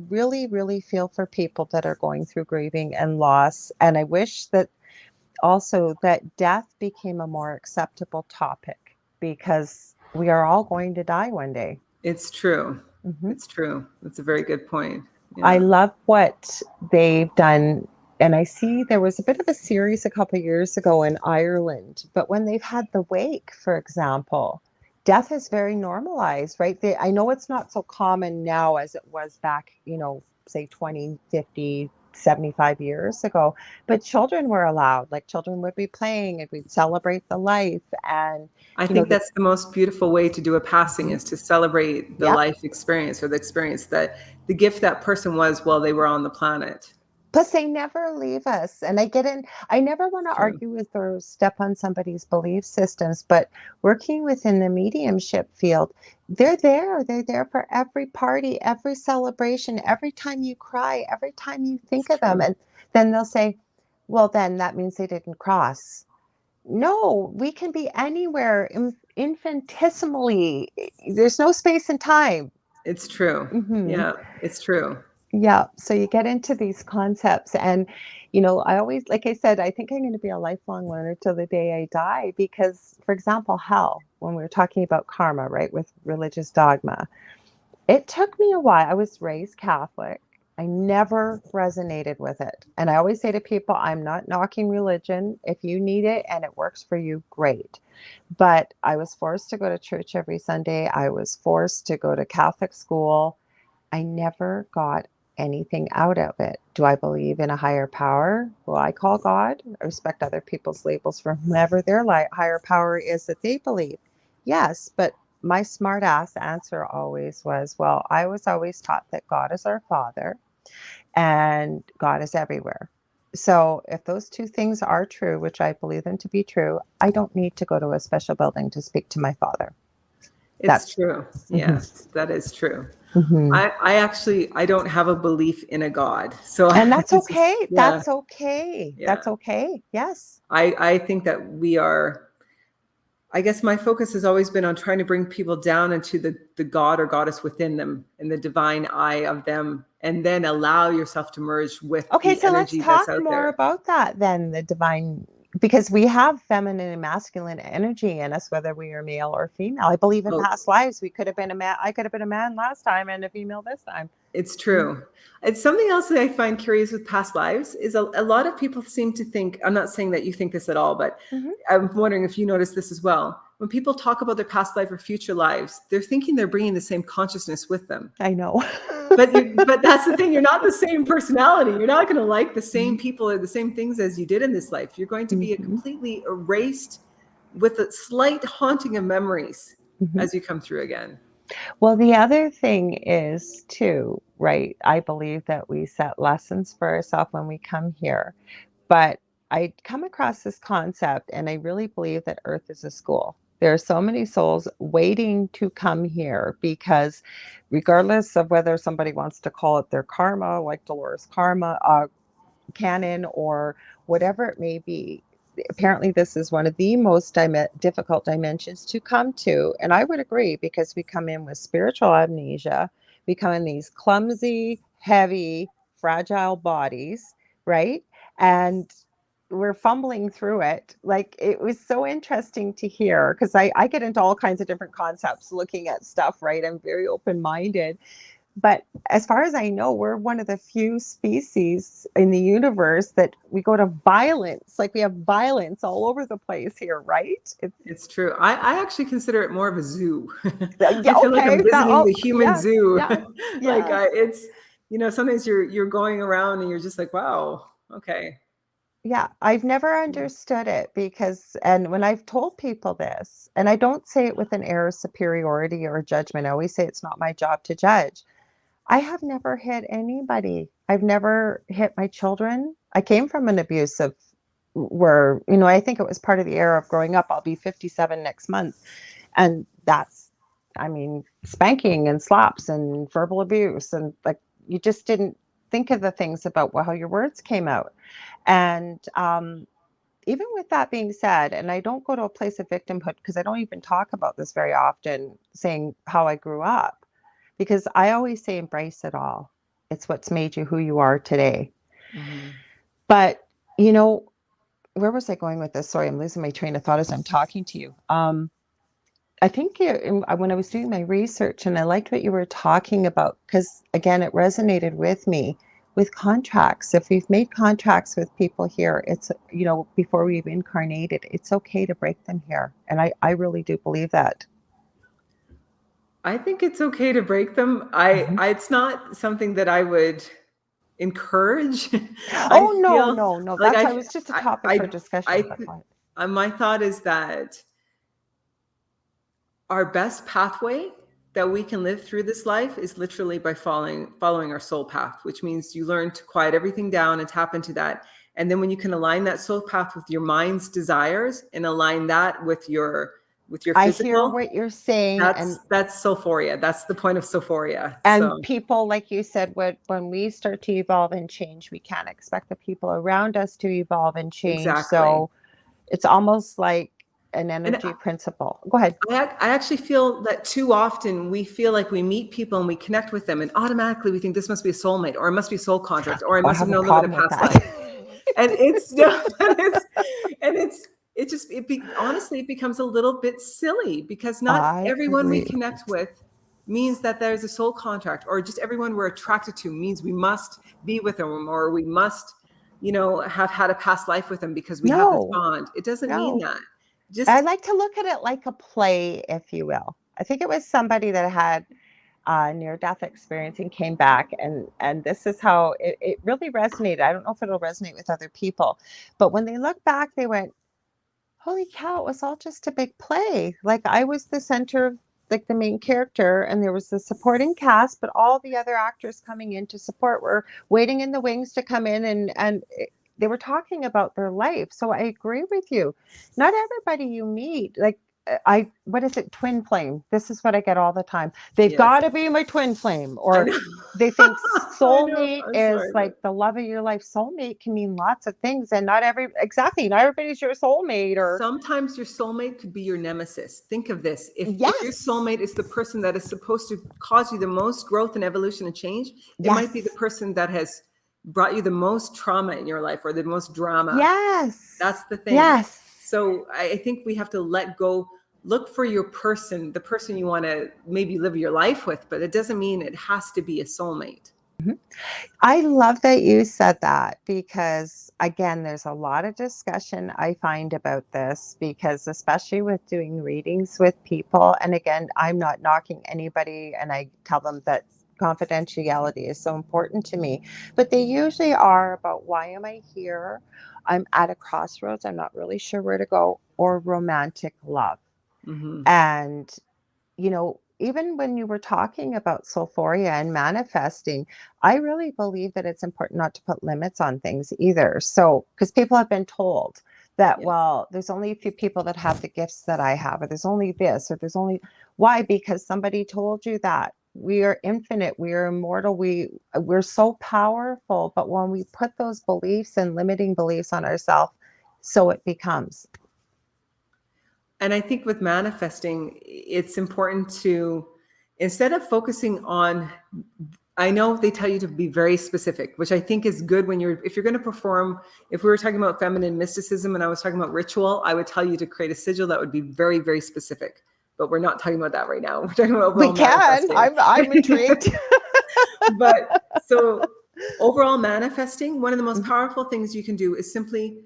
really, really feel for people that are going through grieving and loss. And I wish that also that death became a more acceptable topic, because we are all going to die one day. It's true. Hmm. It's true. That's a very good point. I Yeah. love what they've done. And I see there was a bit of a series a couple of years ago in Ireland, but when they've had the wake, for example, death is very normalized, right? I know it's not so common now as it was back, say 20, 50, 75 years ago, but children were allowed, like children would be playing and we'd celebrate the life. And, I you know, think the, that's the most beautiful way to do a passing, Mhm. is to celebrate the Yep. life experience, or the experience that the gift that person was while they were on the planet. Plus, they never leave us. And I never want to True. argue with or step on somebody's belief systems, but working within the mediumship field, they're there. They're there for every party, every celebration, every time you cry, every time you It's think of them. true. And then they'll say, well, then that means they didn't cross. No, we can be anywhere infinitesimally. There's no space and time. It's true. Hmm. Yeah, it's true. Yeah, so you get into these concepts, and I always, like I said, I think I'm going to be a lifelong learner till the day I die, because, for example, hell, when we were talking about karma, right, with religious dogma, it took me a while. I was raised Catholic. I never resonated with it. And I always say to people, I'm not knocking religion. If you need it and it works for you, great. But I was forced to go to church every Sunday. I was forced to go to Catholic school. I never got anything out of it. Do I believe in a higher power, who I call God? I respect other people's labels for whomever their higher power is that they believe. Yes, but my smart ass answer always was, well, I was always taught that God is our father and God is everywhere. So if those two things are true, which I believe them to be true, I don't need to go to a special building to speak to my father. It's That's true. mhm, Yes, that is true. mhm. I actually, I don't have a belief in a God. So And that's this is, okay. yeah, That's okay. yeah. That's okay. Yes. I think that we are, I guess my focus has always been on trying to bring people down into the God or goddess within them and the divine eye of them, and then allow yourself to merge with Okay, the so let's energy that's talk out more there. about that then, the divine, because we have feminine and masculine energy in us, whether we are male or female. I believe in Oh, past lives, we could have been a man. I could have been a man last time and a female this time. it's Mm. true. It's something else that I find curious with past lives is a lot of people seem to think, I'm not saying that you think this at all, but Mhm. I'm wondering if you notice this as well. When people talk about their past life or future lives, they're thinking they're bringing the same consciousness with them. I know. But that's the thing. You're not the same personality. You're not going to like the same Mhm. people or the same things as you did in this life. You're going to be a Mhm. completely erased with a slight haunting of memories Mhm. as you come through again. Well, the other thing is too, right? I believe that we set lessons for ourselves when we come here. But I come across this concept and I really believe that Earth is a school. There are so many souls waiting to come here because, regardless of whether somebody wants to call it their karma, like Dolores Karma, canon, or whatever it may be, apparently this is one of the most difficult dimensions to come to. And I would agree because we come in with spiritual amnesia, we come in these clumsy, heavy, fragile bodies, right? And we're fumbling through it. Like, it was so interesting to hear because I get into all kinds of different concepts looking at stuff, right? I'm very open minded. But as far as I know, we're one of the few species in the universe that we go to violence. Like, we have violence all over the place here, right? It's true. I actually consider it more of a zoo. Yeah, I feel like I'm okay. That, visiting oh, the human yes, zoo. yes, Like yes. it's, sometimes you're going around and you're just like, wow, okay. Yeah, I've never understood it because, and when I've told people this, and I don't say it with an air of superiority or judgment, I always say it's not my job to judge. I have never hit anybody. I've never hit my children. I came from an abusive where, I think it was part of the era of growing up. I'll be 57 next month. And that's, I mean, spanking and slaps and verbal abuse. And like, you just didn't think of the things about how your words came out. And even with that being said, and I don't go to a place of victimhood because I don't even talk about this very often, saying how I grew up, because I always say embrace it all. It's what's made you who you are today. Mhm. But, where was I going with this? Sorry, I'm losing my train of thought as I'm talking to you. I think when I was doing my research, and I liked what you were talking about, because again, it resonated with me with contracts. If we've made contracts with people here, it's, before we've incarnated, it's okay to break them here. And I really do believe that. I think it's okay to break them. Mhm. It's not something that I would encourage. I Oh, no, feel no, no. like That's why it was just a topic for discussion. But I, go ahead. my thought is that our best pathway that we can live through this life is literally by following our soul path, which means you learn to quiet everything down and tap into that. And then when you can align that soul path with your mind's desires and align that with your I hear physical, what you're saying, that's Soulphoria. That's the point of Soulphoria. and So people, like you said, when we start to evolve and change, we can't expect the people around us to evolve and change. exactly. So it's almost like an And energy principle. Go ahead. I actually feel that too often we feel like we meet people and we connect with them and automatically we think this must be a soulmate or it must be a soul contract or I Oh, I must have have a known them in a problem with past that. life. And it's and it just honestly it becomes a little bit silly because not I everyone we agree. connect with means that there's a soul contract or just everyone we're attracted to means we must be with them or we must have had a past life with them because we have this No, bond. It doesn't mean no. that. I Just like to look at it like a play, if you will. I think it was somebody that had a near-death experience and came back, and this is how it really resonated. I don't know if it'll resonate with other people, but when they look back, they went, holy cow, it was all just a big play. Like, I was the center of like the main character, and there was the supporting cast, but all the other actors coming in to support were waiting in the wings to come in, and they were talking about their life. So I agree with you. Not everybody you meet, like what is it, twin flame? This is what I get all the time. They've Yes. got to be my twin flame, I or know. they think I know. soulmate I'm is sorry, like but the love of your life. Soulmate can mean lots of things, and not everybody's your soulmate. Or sometimes your soulmate could be your nemesis. Think of this. If your yes, soulmate is the person that is supposed to cause you the most growth and evolution and change, it might be the yes, person that has brought you the most trauma in your life or the most drama. yes, That's the thing. yes. So I think we have to let go, look for your person, the person you want to maybe live your life with, but it doesn't mean it has to be a soulmate. Mhm. I love that you said that, because again, there's a lot of discussion I find about this, because especially with doing readings with people, and again, I'm not knocking anybody, and I tell them that confidentiality is so important to me, but they usually are about, why am I here? I'm at a crossroads. I'm not really sure where to go, or romantic love. Mm-hmm. And even when you were talking about Soulphoria and manifesting, I really believe that it's important not to put limits on things either. So, because people have been told that, Yes. well, there's only a few people that have the gifts that I have, or there's only this, or there's only, why? Because somebody told you that. We are infinite, we are immortal, we're so powerful, but when we put those beliefs and limiting beliefs on ourselves, so it becomes. And I think with manifesting, it's important to, instead of focusing on, I know they tell you to be very specific, which I think is good if you're going to perform, if we were talking about feminine mysticism and I was talking about ritual, I would tell you to create a sigil that would be very, very specific. But we're not talking about that right now. We're talking about We overall can. manifesting. I'm intrigued. But so overall manifesting, one of the most Mhm. powerful things you can do is simply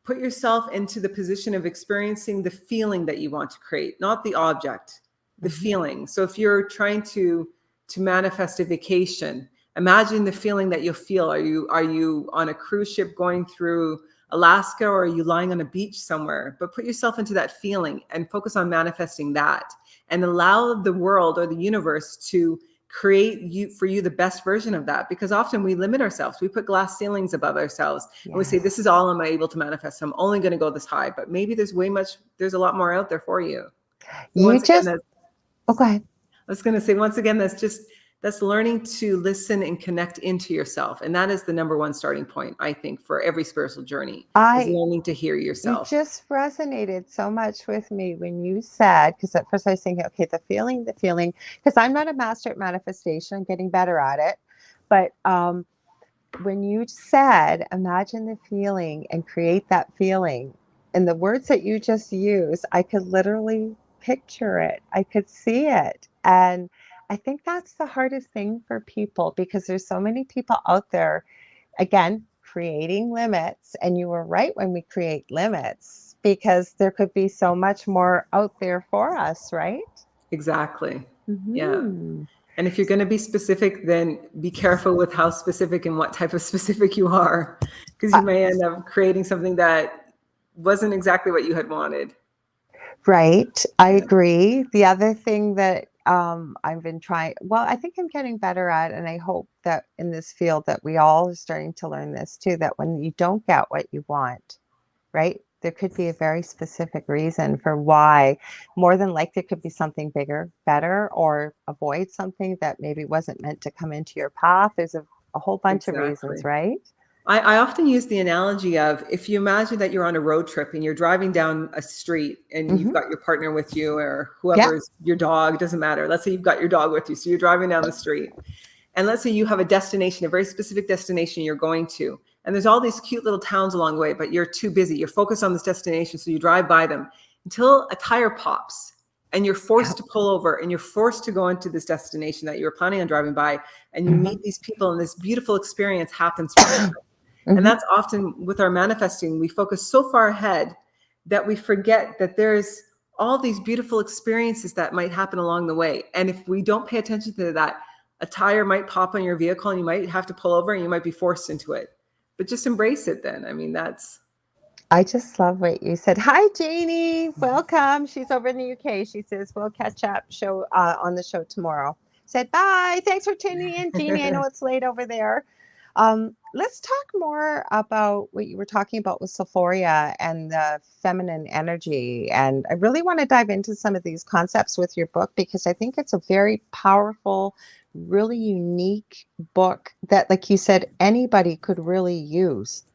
put yourself into the position of experiencing the feeling that you want to create, not the object, the Mhm. feeling. So if you're trying to manifest a vacation, imagine the feeling that you'll feel. Are you on a cruise ship going through Alaska, or are you lying on a beach somewhere? But put yourself into that feeling and focus on manifesting that, and allow the world or the universe to create for you the best version of that, because often we limit ourselves. We put glass ceilings above ourselves and we say, this is Yes. all I'm able to manifest. I'm only going to go this high, but maybe there's a lot more out there for you. So You once again, just, oh, go ahead. I was going to say, once again, that's learning to listen and connect into yourself. And that is the number one starting point, I think, for every spiritual journey, is I, learning to hear it yourself. just resonated so much with me when you said, because at first I was thinking, okay, the feeling, because I'm not a master at manifestation, I'm getting better at it. But when you said, imagine the feeling and create that feeling, and the words that you just used, I could literally picture it. I could see it. And I think that's the hardest thing for people, because there's so many people out there, again, creating limits. And you were right, when we create limits, because there could be so much more out there for us, right? Exactly. Yeah. Hmm. And if you're going to be specific, then be careful with how specific and what type of specific you are, because you may end up creating something that wasn't exactly what you had wanted. Right. I Yeah. agree. The other thing that I've been trying, well, I think I'm getting better at, and I hope that in this field that we all are starting to learn this too, that when you don't get what you want, right, there could be a very specific reason for why. More than likely, it could be something bigger, better, or avoid something that maybe wasn't meant to come into your path. There's a whole bunch of reasons, Exactly. right? I often use the analogy of, if you imagine that you're on a road trip and you're driving down a street and you've Hmm. got your partner with you, or Yeah. whoever's your dog, doesn't matter. Let's say you've got your dog with you. So you're driving down the street, and let's say you have a destination, a very specific destination you're going to. And there's all these cute little towns along the way, but you're too busy. You're focused on this destination. So you drive by them until a tire pops and you're forced Yep. to pull over, and you're forced to go into this destination that you were planning on driving by. And you Hmm. meet these people, and this beautiful experience happens for you. And Hmm. that's often with our manifesting, we focus so far ahead that we forget that there's all these beautiful experiences that might happen along the way. And if we don't pay attention to that, a tire might pop on your vehicle and you might have to pull over and you might be forced into it. But just embrace it then. I mean, that's I just love what you said. Hi, Janie. Welcome. She's over in the UK. She says we'll catch up show on the show tomorrow. Said bye. Thanks for tuning in, Jeannie. I know it's late over there. Let's talk more about what you were talking about with Soulphoria and the feminine energy. And I really want to dive into some of these concepts with your book because I think it's a very powerful, really unique book that, like you said, anybody could really use.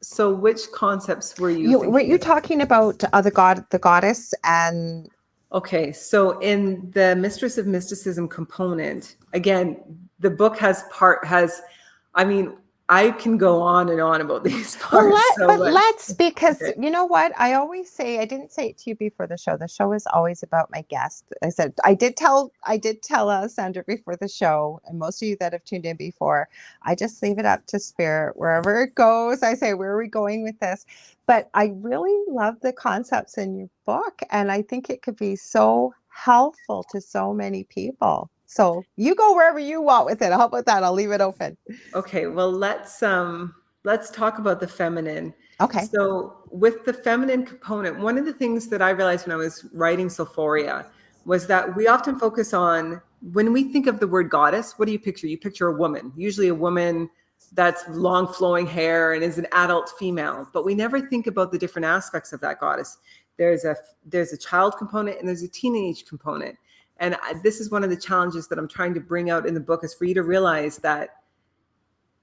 So which concepts were you Were thinking you of? talking about the goddess, and Okay, so in the Mistress of Mysticism component, again, the book I mean, I can go on and on about these well, parts so much. let's, because Okay. you know what? I always say, I didn't say it to you before the show. The show is always about my guest. I said I did tell Alessandra before the show, and most of you that have tuned in before, I just leave it up to spirit wherever it goes. I say, where are we going with this? But I really love the concepts in your book, and I think it could be so helpful to so many people. So you go wherever you want with it. How about that? I'll leave it open. Okay, well let's talk about the feminine. Okay. So with the feminine component, one of the things that I realized when I was writing Soulphoria was that we often focus on, when we think of the word goddess, what do you picture? You picture a woman, usually a woman that's long flowing hair and is an adult female, but we never think about the different aspects of that goddess. There's a child component and there's a teenage component. And this is one of the challenges that I'm trying to bring out in the book, is for you to realize that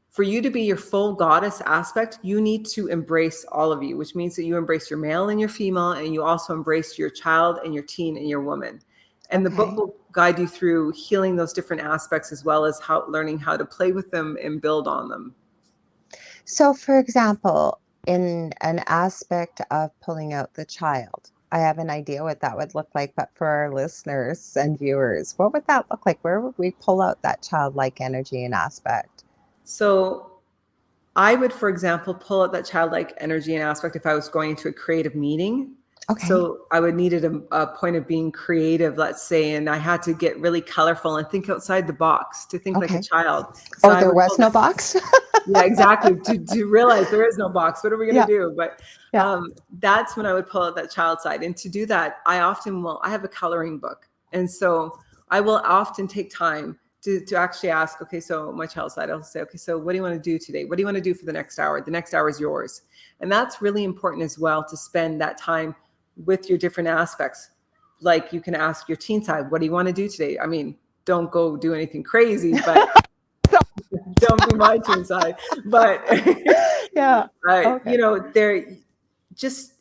for you to be your full goddess aspect, you need to embrace all of you, which means that you embrace your male and your female, and you also embrace your child and your teen and your woman. And the book Okay. will guide you through healing those different aspects, as well as learning how to play with them and build on them. So, for example, in an aspect of pulling out the child, I have an idea what that would look like, but for our listeners and viewers, what would that look like? Where would we pull out that childlike energy and aspect? So I would, for example, pull out that childlike energy and aspect if I was going into a creative meeting. Okay. So I would need a point of being creative, let's say, and I had to get really colorful and think outside the box, to think like a Okay. child. So Oh, I there would was pull no that. box? Yeah, exactly. To realize there is no box. What are we going to Yeah. do? But Yeah. that's when I would pull out that child side. And to do that, I have a coloring book. And so I will often take time to actually ask, okay, so my child side, I'll say, okay, so what do you want to do today? What do you want to do for the next hour? The next hour is yours. And that's really important as well, to spend that time with your different aspects. Like, you can ask your teen side, what do you want to do today? I mean, don't go do anything crazy, but don't be my teen side. But Yeah. Okay. they're just,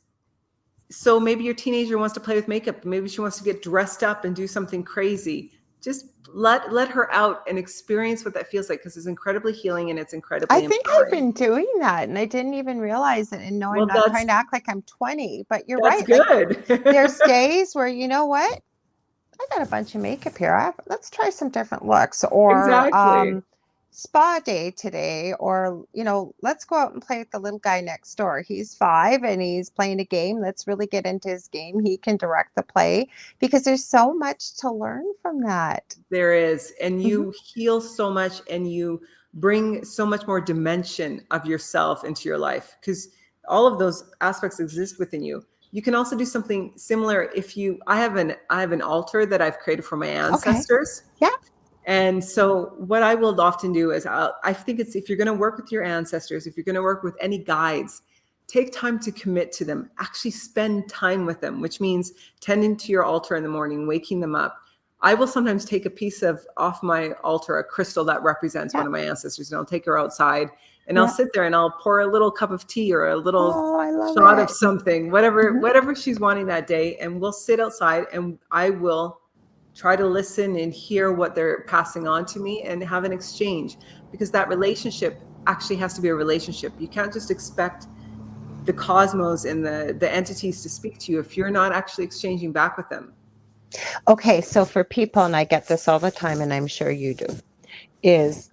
so maybe your teenager wants to play with makeup. Maybe she wants to get dressed up and do something crazy. Just let her out and experience what that feels like, because it's incredibly healing and it's I incredibly think I've empowering. been doing that and I didn't even realize it. And no, I'm Well, not trying to act like I'm 20, but you're that's right. Like, good. there's days where, you know what? I got a bunch of makeup here. Let's try some different looks, or Exactly. spa day today, or let's go out and play with the little guy next door. He's 5 and he's playing a game. Let's really get into his game. He can direct the play, because there's so much to learn from that. There is. And Mhm. you heal so much, and you bring so much more dimension of yourself into your life, because all of those aspects exist within you. You can also do something similar. I have an altar that I've created for my Okay. ancestors. Yeah. And so what I will often do is, I think it's, if you're going to work with your ancestors, if you're going to work with any guides, take time to commit to them. Actually spend time with them, which means tending to your altar in the morning, waking them up. I will sometimes take a piece off my altar, a crystal that represents Yeah. one of my ancestors, and I'll take her outside and I'll Yeah. sit there and I'll pour a little cup of tea or a little Oh, I love shot of it. something, Mhm. whatever she's wanting that day. And we'll sit outside and I will try to listen and hear what they're passing on to me and have an exchange, because that relationship actually has to be a relationship. You can't just expect the cosmos and the entities to speak to you if you're not actually exchanging back with them. Okay, so for people, and I get this all the time, and I'm sure you do, is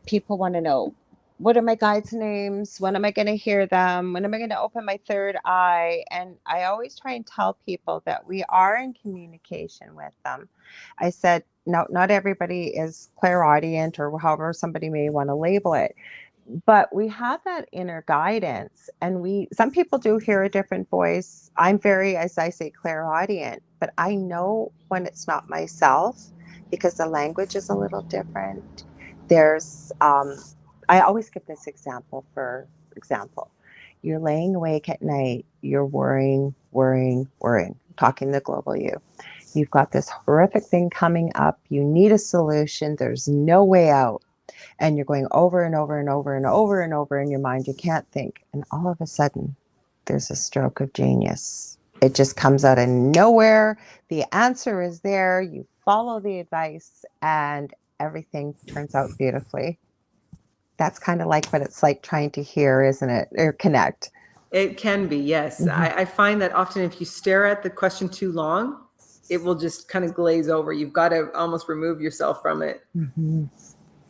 people want to know, what are my guides' names? When am I going to hear them? When am I going to open my third eye? And I always try and tell people that we are in communication with them. I said, no, not everybody is clairaudient, or however somebody may want to label it. but we have that inner guidance, and some people do hear a different voice. I'm very, as I say, clairaudient, but I know when it's not myself because the language is a little different. There's I always give this example. For example, you're laying awake at night, you're worrying, talking the global you. You've got this horrific thing coming up, you need a solution, there's no way out, and you're going over and over and over and over and over in your mind. You can't think. And all of a sudden, there's a stroke of genius. It just comes out of nowhere. The answer is there. You follow the advice, and everything turns out beautifully. That's kind of like what it's like trying to hear, isn't it? Or connect. It can be, yes. Mm-hmm. I find that often if you stare at the question too long, it will just kind of glaze over. You've got to almost remove yourself from it. Mm-hmm.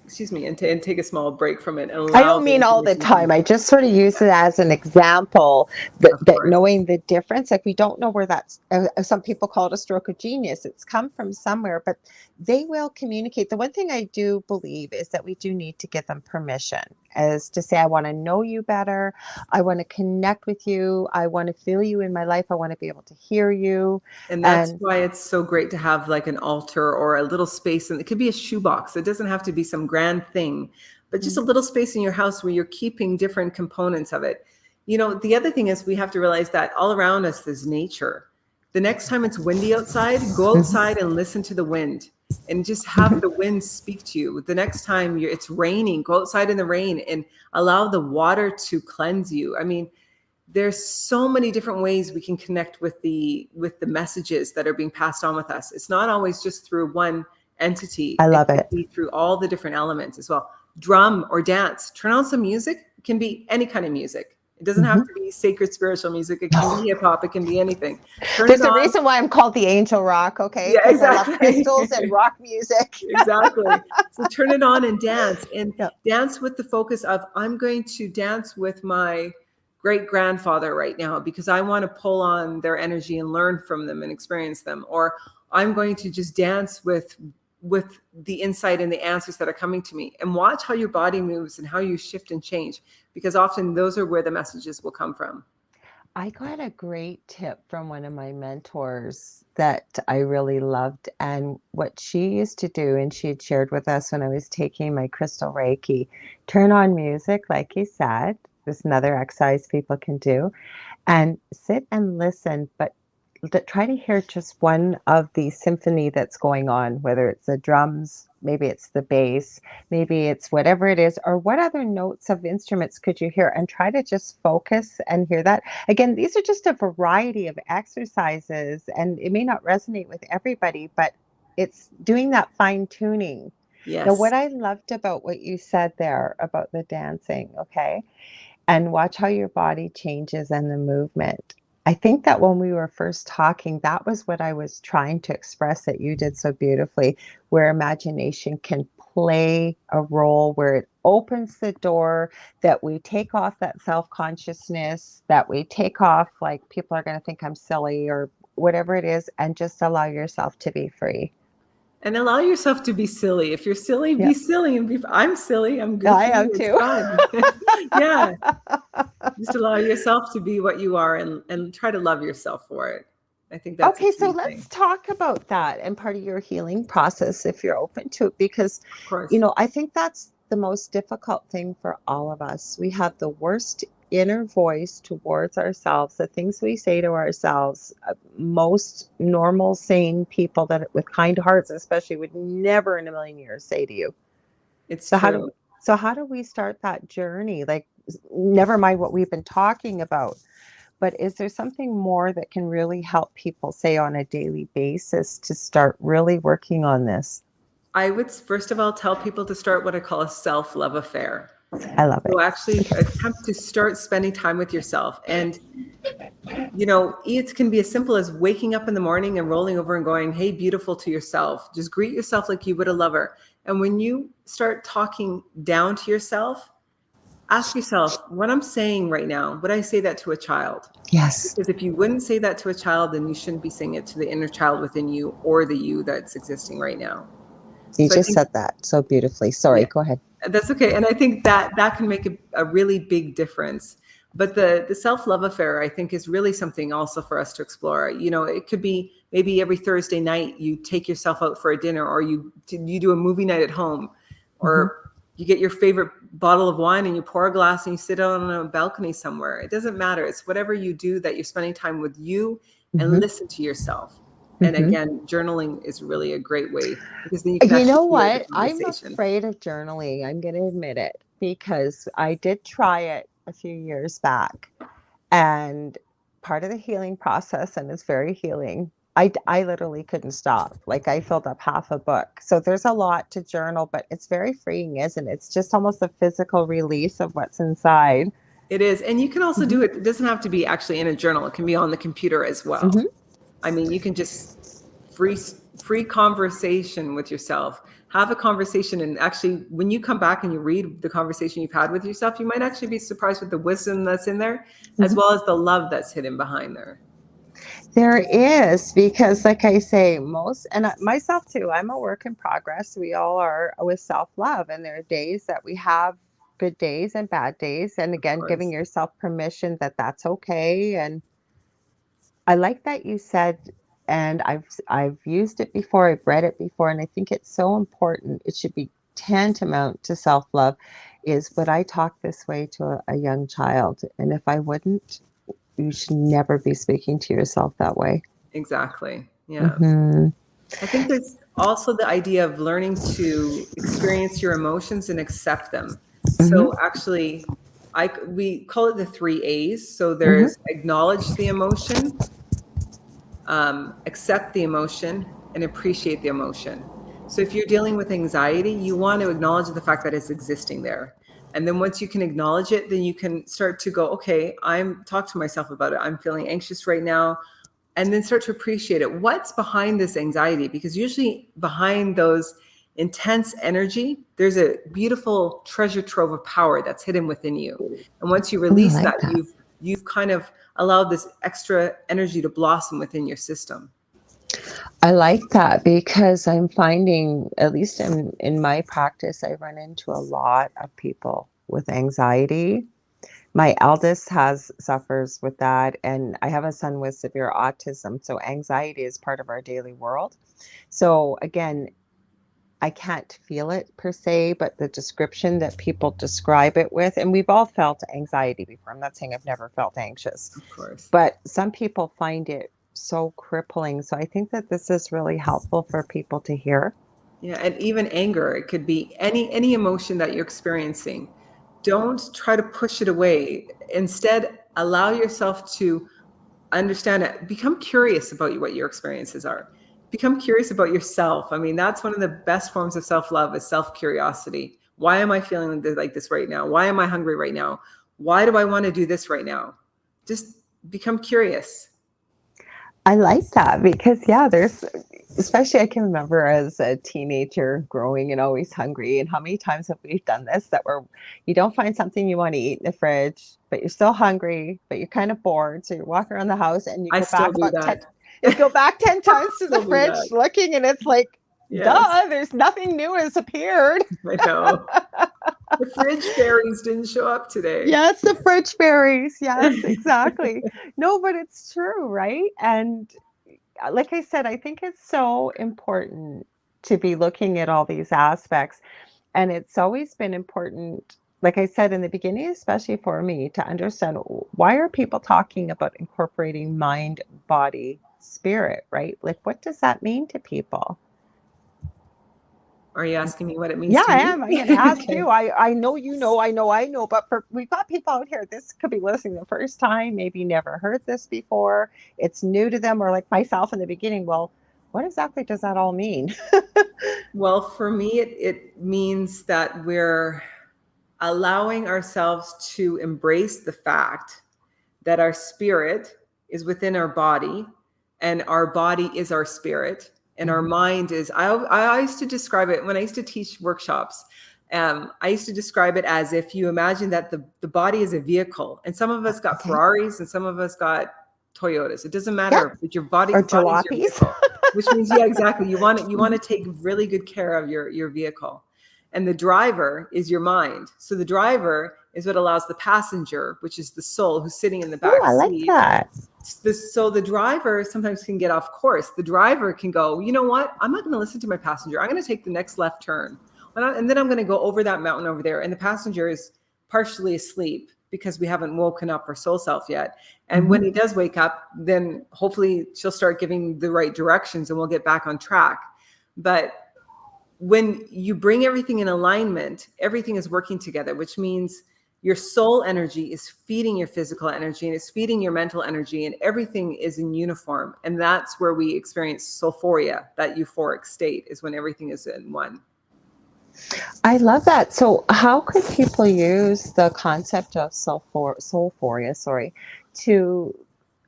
Excuse me, and take a small break from it and I allow don't mean all the time. I just sort of use it as an example that knowing the difference, like we don't know where that's, some people call it a stroke of genius. It's come from somewhere, but they will communicate. The one thing I do believe is that we do need to give them permission, as to say, I want to know you better. I want to connect with you. I want to feel you in my life. I want to be able to hear you. And that's why it's so great to have like an altar or a little space. And it could be a shoebox. It doesn't have to be some grand thing, but just a little space in your house where you're keeping different components of it. You know, the other thing is we have to realize that all around us there's nature. The next time it's windy outside, go outside and listen to the wind and just have the wind speak to you. The next time it's raining, go outside in the rain and allow the water to cleanse you. I mean, there's so many different ways we can connect with the messages that are being passed on with us. It's not always just through one entity. I love it. Can be through all the different elements as well. Drum or dance, turn on some music. It can be any kind of music. It doesn't have to be sacred spiritual music. It can be hip hop. It can be anything. There's a reason why I'm called the angel rock. Okay. Yeah, exactly. I love crystals and rock music. Exactly. So turn it on and dance, and dance with the focus of, I'm going to dance with my great grandfather right now because I want to pull on their energy and learn from them and experience them. Or I'm going to just dance with the insight and the answers that are coming to me, and watch how your body moves and how you shift and change, because often those are where the messages will come from. I got a great tip from one of my mentors that I really loved. And what she used to do, and she had shared with us when I was taking my crystal Reiki, turn on music, like you said. There's another exercise people can do, and sit and listen, but try to hear just one of the symphony that's going on, whether it's the drums, maybe it's the bass, maybe it's whatever it is, or what other notes of instruments could you hear, and try to just focus and hear that. Again, these are just a variety of exercises, and it may not resonate with everybody, but it's doing that fine tuning. Yes. Now, what I loved about what you said there about the dancing, okay, and watch how your body changes and the movement. I think that when we were first talking, that was what I was trying to express that you did so beautifully, where imagination can play a role, where it opens the door, that we take off that self-consciousness, that we take off like people are going to think I'm silly or whatever it is, and just allow yourself to be free. And allow yourself to be silly. If you're silly, be silly. And I'm silly. I'm good. I am too. Yeah. Just allow yourself to be what you are, and try to love yourself for it. I think that's okay. So let's talk about that and part of your healing process, if you're open to it, because, you know, I think that's the most difficult thing for all of us. We have the worst inner voice towards ourselves, the things we say to ourselves. Most normal, sane people that with kind hearts, especially, would never in a million years say to you. It's so true. How do we start that journey? Like, never mind what we've been talking about, but is there something more that can really help people, say, on a daily basis, to start really working on this? I would first of all tell people to start what I call a self-love affair. I love it. So actually attempt to start spending time with yourself. And, you know, it can be as simple as waking up in the morning and rolling over and going, hey, beautiful, to yourself. Just greet yourself like you would a lover. And when you start talking down to yourself, ask yourself, what I'm saying right now, would I say that to a child? Yes. Because if you wouldn't say that to a child, then you shouldn't be saying it to the inner child within you, or the you that's existing right now. You just said that so beautifully. Sorry, go ahead. That's okay. And I think that that can make a really big difference. But the self-love affair, I think, is really something also for us to explore. You know, it could be maybe every Thursday night you take yourself out for a dinner, or you do a movie night at home, Mhm. or you get your favorite bottle of wine and you pour a glass and you sit out on a balcony somewhere. It doesn't matter. It's whatever you do that you're spending time with you and Mhm. listen to yourself. And Mhm. again, journaling is really a great way, because then you can You actually know hear the what? I'm conversation. afraid of journaling. I'm going to admit it because I did try it a few years back, and part of the healing process, and it's very healing. I literally couldn't stop. Like I filled up half a book. So there's a lot to journal, but it's very freeing, isn't it? It's just almost a physical release of what's inside. It is. And you can also Mhm. do it. It doesn't have to be actually in a journal. It can be on the computer as well. Mhm. I mean, you can just free free conversation with yourself. Have a conversation, and actually when you come back and you read the conversation you've had with yourself, you might actually be surprised with the wisdom that's in there, as Mhm. well as the love that's hidden behind there. There is, because like I say, most, and myself too, I'm a work in progress. We all are with self-love, and there are days that we have good days and bad days, and Of again, giving course. yourself permission that that's okay. And I like that you said, and I've used it before, I've read it before, and I think it's so important. It should be tantamount to self-love. Is, would I talk this way to a young child? And if I wouldn't, you should never be speaking to yourself that way. Exactly. Yeah. Mhm. I think there's also the idea of learning to experience your emotions and accept them. Mhm. So actually, we call it the three A's. So Mhm. there's acknowledge the emotion, accept the emotion, and appreciate the emotion. So if you're dealing with anxiety, you want to acknowledge the fact that it's existing there. And then once you can acknowledge it, then you can start to go, okay, I'm talk to myself about it. I'm feeling anxious right now, and then start to appreciate it. What's behind this anxiety? Because usually behind those intense energy, there's a beautiful treasure trove of power that's hidden within you. And once you Ooh, I release that, like that. you've kind of allowed this extra energy to blossom within your system. I like that because I'm finding, at least in my practice, I run into a lot of people with anxiety. My eldest has suffers with that, and I have a son with severe autism. So anxiety is part of our daily world. So again, I can't feel it per se, but the description that people describe it with, and we've all felt anxiety before. I'm not saying I've never felt anxious, Of course. but some people find it so crippling. So I think that this is really helpful for people to hear. Yeah, and even anger, it could be any emotion that you're experiencing. Don't try to push it away. Instead, allow yourself to understand it. Become curious about what your experiences are. Become curious about yourself. I mean, that's one of the best forms of self-love, is self-curiosity. Why am I feeling like this right now? Why am I hungry right now? Why do I want to do this right now? Just become curious. I like that because, yeah, there's, especially I can remember as a teenager growing and always hungry. And how many times have we done this that where you don't find something you want to eat in the fridge, but you're still hungry, but you're kind of bored. So you're walking around the house and I still do that. you go back 10 I times to the still do fridge that. looking, and it's like, Yes, duh, there's nothing new has appeared. I know. The fridge fairies didn't show up today. Yes, the fridge fairies. Yes, exactly. No, but it's true, right? And like I said, I think it's so important to be looking at all these aspects. And it's always been important, like I said in the beginning, especially for me, to understand why are people talking about incorporating mind, body, spirit, right? Like, what does that mean to people? Are you asking me what it means Yeah, to I me? am. I'm going to ask Okay. you. I know you know. I know. But for we've got people out here. This could be listening the first time. Maybe never heard this before. It's new to them, or like myself in the beginning. Well, what exactly does that all mean? Well, for me, it means that we're allowing ourselves to embrace the fact that our spirit is within our body, and our body is our spirit, and our Mhm. mind is. I used to describe it when I used to teach workshops. I used to describe it as if you imagine that the body is a vehicle, and some of us got Okay. Ferraris and some of us got Toyotas. It doesn't Yeah. matter, but your Or body's your jalopies. vehicle, which means, yeah, exactly. You want to Mhm. take really good care of your vehicle. and the driver is your mind. So the driver is what allows the passenger, which is the soul who's sitting in the back Oh, I like seat. that. So the driver sometimes can get off course. The driver can go, you know what? I'm not going to listen to my passenger. I'm going to take the next left turn. And then I'm going to go over that mountain over there. And the passenger is partially asleep because we haven't woken up our soul self yet. And when he does wake up, then hopefully she'll start giving the right directions and we'll get back on track. But when you bring everything in alignment, everything is working together, which means your soul energy is feeding your physical energy and it's feeding your mental energy, and everything is in uniform. And that's where we experience Soulphoria. That euphoric state is when everything is in one. I love that. So how could people use the concept of Soulphoria, to,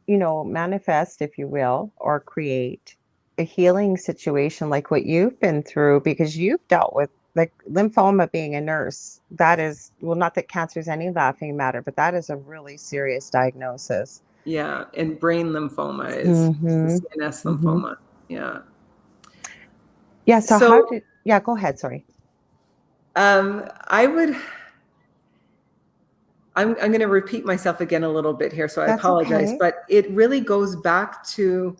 manifest, if you will, or create a healing situation like what you've been through? Because you've dealt with, like, lymphoma. Being a nurse, that is, well, not that cancer is any laughing matter, but that is a really serious diagnosis. Yeah. And brain lymphoma is CNS lymphoma. Yeah. Yeah. So go ahead. Sorry. I'm going to repeat myself again a little bit here, so I apologize. Okay. But it really goes back to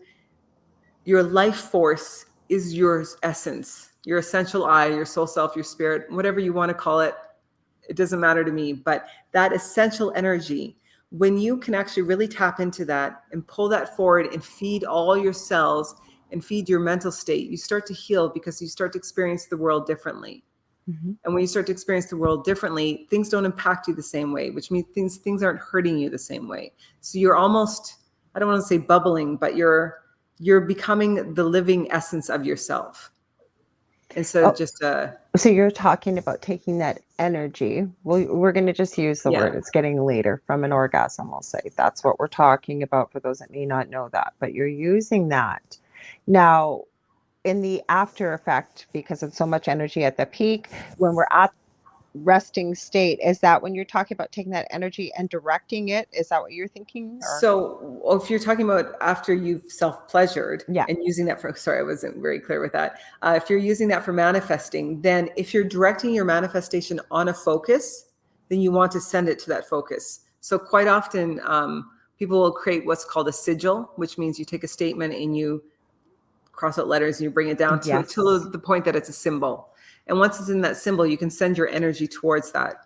your life force is your essence, your essential I, your soul self, your spirit, whatever you want to call it. It doesn't matter to me. But that essential energy, when you can actually really tap into that and pull that forward and feed all your cells and feed your mental state, you start to heal because you start to experience the world differently. And when you start to experience the world differently, things don't impact you the same way, which means things aren't hurting you the same way. So you're almost, I don't want to say bubbling, but you're becoming the living essence of yourself instead of just a. So you're talking about taking that energy. Well, we're going to just use the word. It's getting later from an orgasm, we'll say. That's what we're talking about for those that may not know that. But you're using that. Now, in the after effect, because it's so much energy at the peak, when we're at resting state, is that when you're talking about taking that energy and directing it? Is that what you're thinking? Or? So if you're talking about after you've self-pleasured and using that for, sorry, I wasn't very clear with that. If you're using that for manifesting, then if you're directing your manifestation on a focus, then you want to send it to that focus. So quite often people will create what's called a sigil, which means you take a statement and you cross out letters and you bring it down to the point that it's a symbol. And once it's in that symbol, you can send your energy towards that.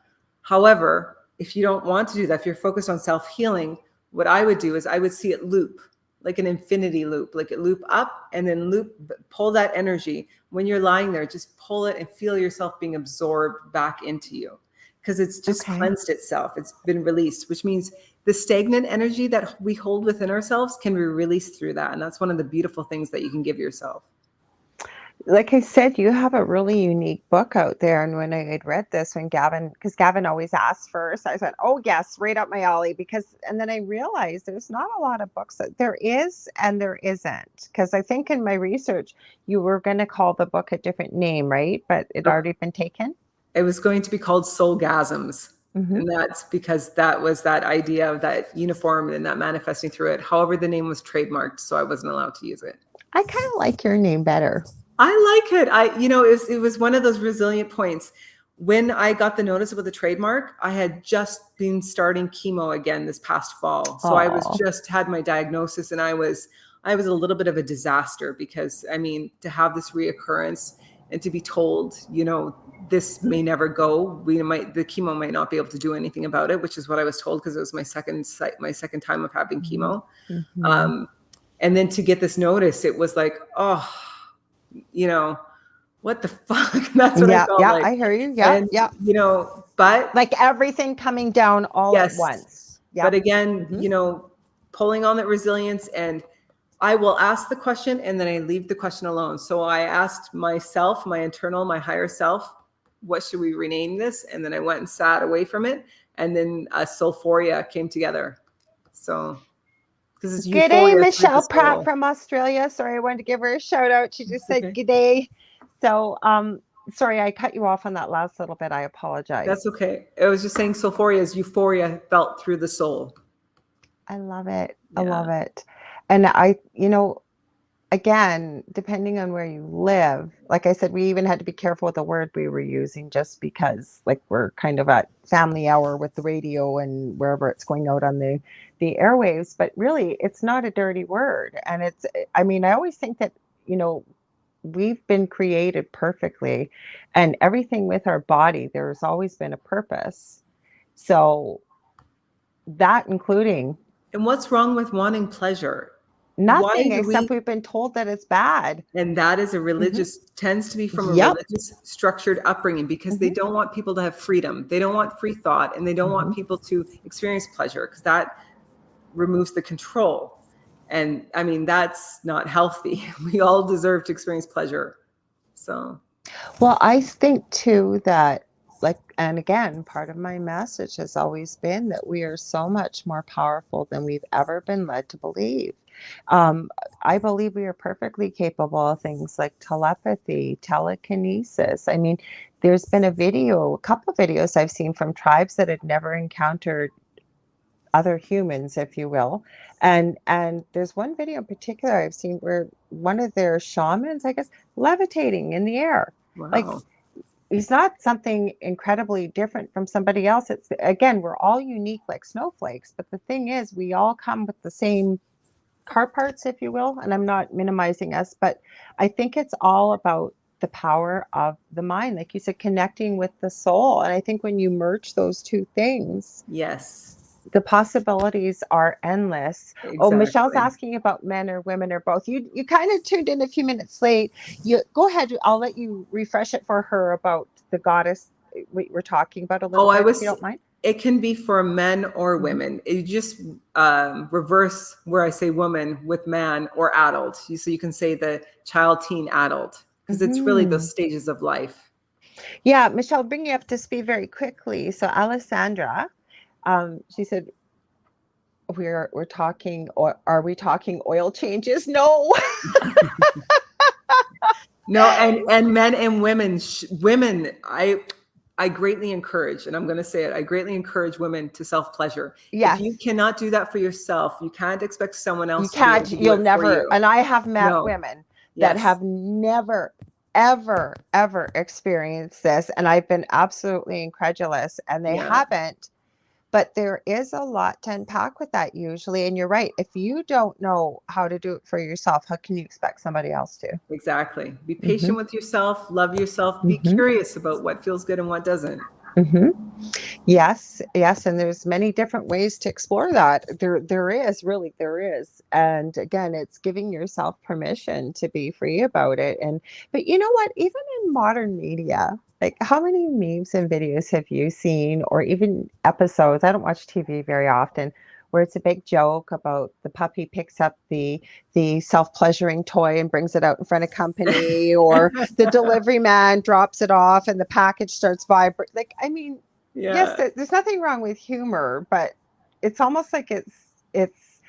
However, if you don't want to do that, if you're focused on self-healing, what I would do is I would see it loop, like an infinity loop, like it loop up and then pull that energy. When you're lying there, just pull it and feel yourself being absorbed back into you, because it's just cleansed itself. It's been released, which means the stagnant energy that we hold within ourselves can be released through that. And that's one of the beautiful things that you can give yourself. Like I said, you have a really unique book out there. And when I had read this, because Gavin always asks first, I said, oh yes, right up my alley. And then I realized there's not a lot of books that there is and there isn't. Because I think in my research, you were going to call the book a different name, right? But it already been taken? It was going to be called Soulgasms. And that's because that was that idea of that uniform and that manifesting through it. However, the name was trademarked, so I wasn't allowed to use it. I kind of like your name better. I like it. It was one of those resilient points. When I got the notice about the trademark, I had just been starting chemo again this past fall. So I was just had my diagnosis, and I was a little bit of a disaster because, I mean, to have this reoccurrence and to be told, this may never go. The chemo might not be able to do anything about it, which is what I was told because it was my second time of having chemo. And then to get this notice, it was like, what the fuck? That's what I felt like. I hear you. Yeah. But like everything coming down all at once. Yeah. But again, pulling on that resilience, and I will ask the question and then I leave the question alone. So I asked myself, my internal, my higher self, what should we rename this? And then I went and sat away from it. And then Soulphoria came together. So, because it's good day, Michelle Pratt from Australia. Sorry, I wanted to give her a shout out. She just said good day. So, sorry, I cut you off on that last little bit. I apologize. That's okay. I was just saying Soulphoria is euphoria felt through the soul. I love it. I love it. And I again, depending on where you live, like I said, we even had to be careful with the word we were using just because like we're kind of at family hour with the radio and wherever it's going out on the airwaves, but really it's not a dirty word. And it's, I mean, I always think that, you know, we've been created perfectly, and everything with our body, there's always been a purpose. So that including And what's wrong with wanting pleasure? Why nothing, do we? except we've been told that it's bad. And that is a Hmm. religious, tends to be from a Yep. religious structured upbringing, because they Hmm. don't want people to have freedom. They don't want free thought, and they don't want Hmm. people to experience pleasure, because that removes the control. And I mean, that's not healthy. We all deserve to experience pleasure. So, Well, I think too that, like, and again, part of my message has always been that we are so much more powerful than we've ever been led to believe. Um, I believe we are perfectly capable of things like telepathy, telekinesis. I mean, there's been a couple of videos I've seen from tribes that had never encountered other humans, if you will. And there's one video in particular I've seen where one of their shamans, I guess, levitating in the air. Like, wow. he's not something incredibly different from somebody else. It's, again, we're all unique like snowflakes, but the thing is we all come with the same car parts, if you will. And I'm not minimizing us, but I think it's all about the power of the mind, like you said, connecting with the soul. And I think when you merge those two things, Yes, the possibilities are endless. Oh, Michelle's exactly. asking about men or women or both. You kind of tuned in a few minutes late. You go ahead. I'll let you refresh it for her about the goddess we were talking about a little Oh, I bit, if you was, don't mind. it can be for men or Hmm. women. You just reverse where I say woman with man or adult. So you can say the child, teen, adult, because it's really Hmm. those stages of life. Yeah, Michelle, bring you up to speed very quickly. So Alessandra, she said we're talking, or are we talking oil changes? No. No, and men and women, women, I greatly encourage, and I'm going to say it, I greatly encourage women to self pleasure. If you Yes. cannot do that for yourself, you can't expect someone You else to be able can't, to do you'll it for never, you. and I have met No. women that Yes. have never, ever, ever experienced this. And I've been absolutely incredulous, and they Yeah. haven't. But there is a lot to unpack with that usually. And you're right. If you don't know how to do it for yourself, how can you expect somebody else to? Exactly. Be Hmm. patient with yourself, love yourself, be Hmm. curious about what feels good and what doesn't. Hmm. Yes, yes, and there's many different ways to explore that. There is, really there is. And again, it's giving yourself permission to be free about it. And but you know what? Even in modern media, like how many memes and videos have you seen, or even episodes? I don't watch TV very often, where it's a big joke about the puppy picks up the self-pleasuring toy and brings it out in front of company, or the delivery man drops it off and the package starts vibrating. Like, I mean, yes, Yeah. there's nothing wrong with humor, but it's almost like it's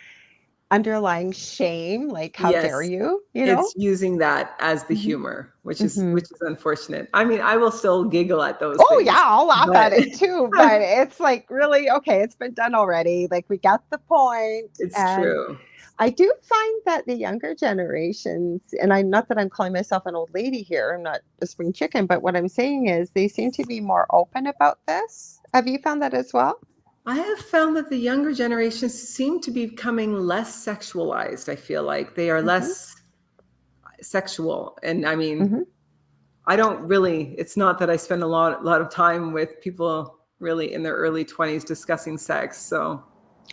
underlying shame, like how dare Yes. you, you know? It's using that as the Hmm. humor, Hmm. which is unfortunate. I mean, I will still giggle at those Oh yeah, things, I'll laugh but at it too, but it's like, really, okay, it's been done already. Like, we got the point. it's And true. I do find that the younger generations, and I'm not that I'm calling myself an old lady here, I'm not a spring chicken, but what I'm saying is they seem to be more open about this. Have you found that as well? I have found that the younger generations seem to be becoming less sexualized. I feel like they are Hmm. less sexual. And I mean, Hmm. I don't really, it's not that I spend lot of time with people really in their early 20s discussing sex. So,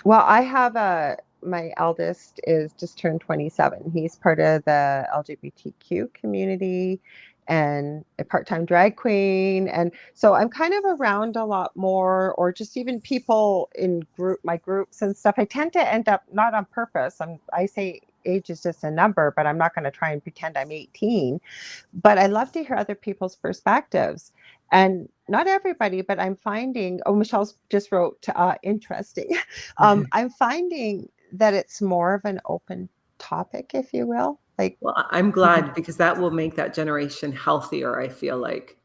Well, I have my eldest is just turned 27. He's part of the LGBTQ community and a part-time drag queen. And so I'm kind of around a lot more, or just even people in my groups and stuff. I tend to end up, not on purpose. I say age is just a number, but I'm not going to try and pretend I'm 18. But I love to hear other people's perspectives. And not everybody, but I'm finding, oh, Michelle's just wrote, interesting. I'm finding that it's more of an open topic, if you will. Like, well, I'm mhm. glad, because that will make that generation healthier. I feel like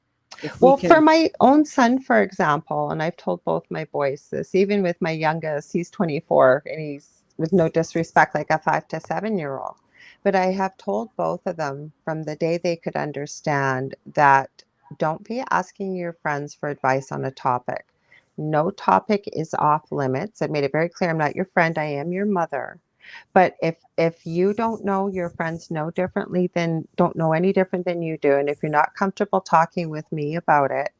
if we Well, for can, my own son, for example, and I've told both my boys this, even with my youngest, he's 24, and he's, with no disrespect, like a 5 to 7 year old. But I have told both of them from the day they could understand that don't be asking your friends for advice on a topic. No topic is off limits. I made it very clear I'm not your friend, I am your mother. But if you don't know your friends know differently than don't know any different than you do, and if you're not comfortable talking with me about it,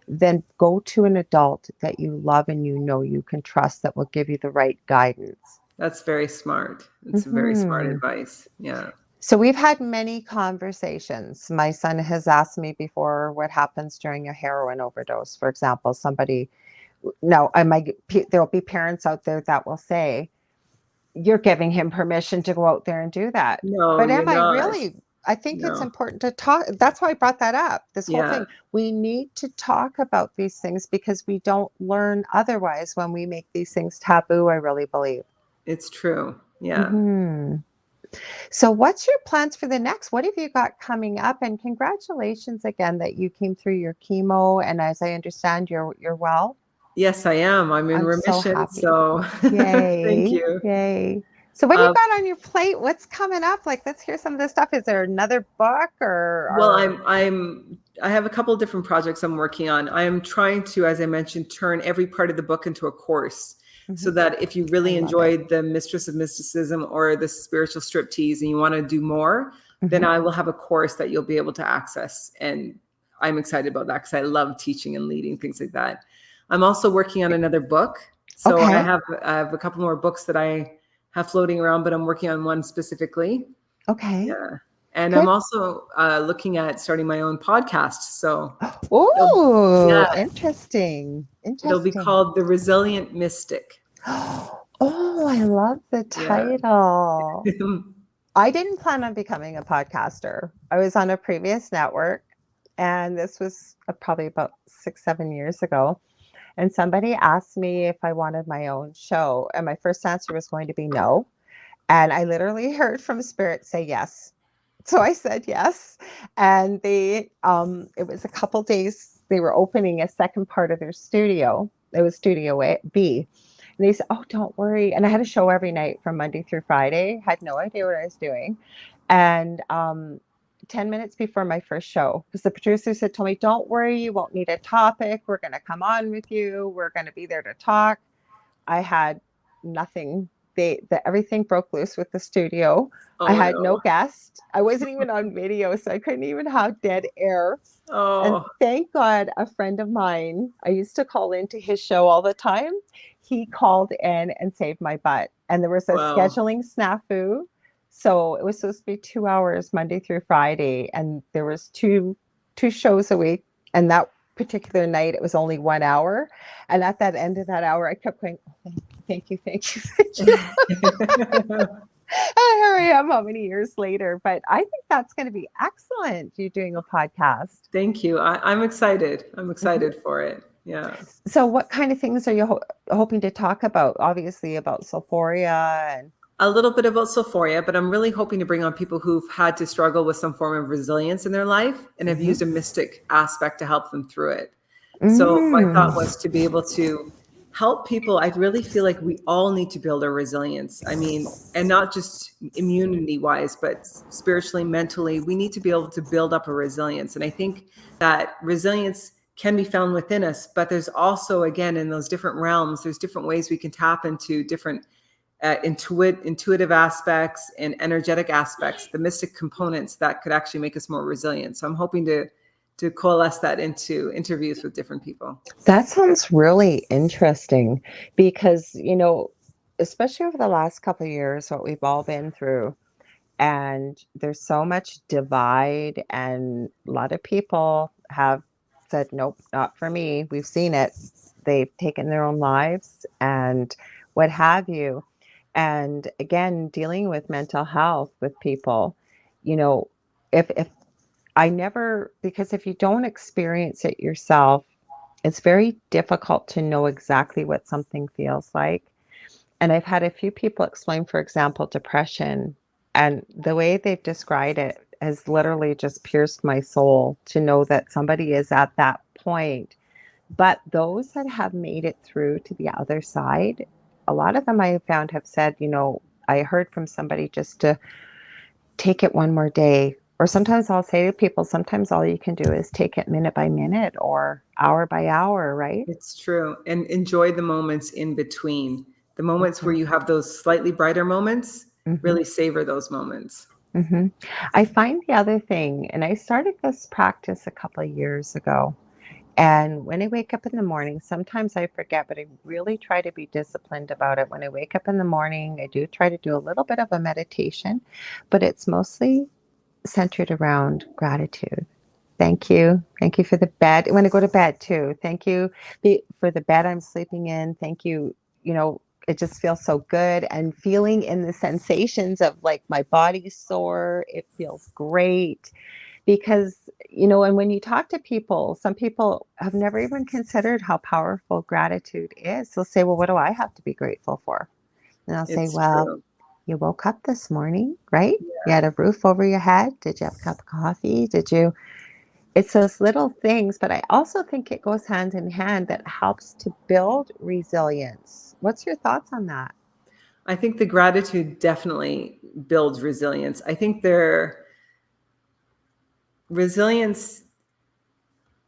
then go to an adult that you love and you know you can trust that will give you the right guidance. That's very smart. It's very smart Hmm. advice. Yeah. So we've had many conversations. My son has asked me before what happens during a heroin overdose. For example, somebody, no, there'll be parents out there that will say, you're giving him permission to go out there and do that. No, But you're am I not. really? I think it's No. important to talk. That's why I brought that up. This whole Yeah, thing. We need to talk about these things because we don't learn otherwise when we make these things taboo, I really believe. it's true. Yeah. Hmm. So, what's your plans for the next? What have you got coming up? And congratulations again that you came through your chemo. And as I understand, you're well. Yes, I am. I'm in I'm so remission. happy. So thank Yay. you. Yay. So what do you Uh, got on your plate? What's coming up? Like, let's hear some of this stuff. Is there another book well, or I have a couple of different projects I'm working on. I am trying to, as I mentioned, turn every part of the book into a course so Mhm. that if you I really love it. enjoyed the Mistress of Mysticism or the spiritual striptease and you want to do more, then Mhm. I will have a course that you'll be able to access. And I'm excited about that because I love teaching and leading, things like that. I'm also working on another book. So Okay. I have a couple more books that I have floating around, but I'm working on one specifically. Okay. Yeah. And I'm Good. also looking at starting my own podcast. So it'll, Oh, yeah, interesting. it'll be Interesting. called The Resilient Mystic. Oh, I love the Yeah. title. I didn't plan on becoming a podcaster. I was on a previous network, and this was probably about 6, 7 years ago. And somebody asked me if I wanted my own show. And my first answer was going to be no. And I literally heard from Spirit say yes. So I said yes. And it was a couple days, they were opening a second part of their studio. It was Studio B. And they said, oh, don't worry. And I had a show every night from Monday through Friday, had no idea what I was doing. And 10 minutes before my first show, because the producers had told me, don't worry, you won't need a topic. We're going to come on with you. We're going to be there to talk. I had nothing. Everything broke loose with the studio. I Oh had no no. guest. I wasn't even on video, so I couldn't even have dead air. And Oh, thank God, a friend of mine, I used to call into his show all the time. He called in and saved my butt. And there was a wow. scheduling snafu. So it was supposed to be 2 hours Monday through Friday, and there was two shows a week. And that particular night, it was only 1 hour. And at that end of that hour, I kept going, oh, thank you, thank you, thank you. And here I am, how many years later? But I think that's going to be excellent. You doing a podcast. Thank you. I'm excited. I'm Mhm. excited for it. Yeah. So, what kind of things are you hoping to talk about? Obviously, about Soulphoria and. A little bit about Soulphoria, but I'm really hoping to bring on people who've had to struggle with some form of resilience in their life and have Mhm. used a mystic aspect to help them through it. So my Mm. thought was to be able to help people. I really feel like we all need to build our resilience. I mean, and not just immunity wise, but spiritually, mentally, we need to be able to build up a resilience. And I think that resilience can be found within us, but there's also, again, in those different realms, there's different ways we can tap into different intuitive aspects and energetic aspects, the mystic components that could actually make us more resilient. So I'm hoping to coalesce that into interviews with different people. That sounds really interesting because, especially over the last couple of years, what we've all been through, and there's so much divide, and a lot of people have said, nope, not for me. We've seen it. They've taken their own lives and what have you. And again, dealing with mental health with people, you know, if I never, because if you don't experience it yourself, it's very difficult to know exactly what something feels like. And I've had a few people explain, for example, depression, and the way they've described it has literally just pierced my soul to know that somebody is at that point. But those that have made it through to the other side, a lot of them I have found have said, I heard from somebody just to take it one more day. Or sometimes I'll say to people, sometimes all you can do is take it minute by minute or hour by hour, right? It's true. And enjoy the moments in between. The moments Mm-hmm. where you have those slightly brighter moments, Mm-hmm. really savor those moments. Mm-hmm. I find the other thing, and I started this practice a couple of years ago. And when I wake up in the morning, sometimes I forget, but I really try to be disciplined about it. When I wake up in the morning, I do try to do a little bit of a meditation, but it's mostly centered around gratitude. Thank you. Thank you for the bed. When I go to bed too, thank you for the bed I'm sleeping in. Thank you. You know, it just feels so good and feeling in the sensations of like my body's sore. It feels great because, and when you talk to people, some people have never even considered how powerful gratitude is. They'll say, well, what do I have to be grateful for? And I'll say, It's well, true. you woke up this morning, right? You Yeah. had a roof over your head. Did you have a cup of coffee? Did you? It's those little things, but I also think it goes hand in hand that helps to build resilience. What's your thoughts on that? I think the gratitude definitely builds resilience. I think resilience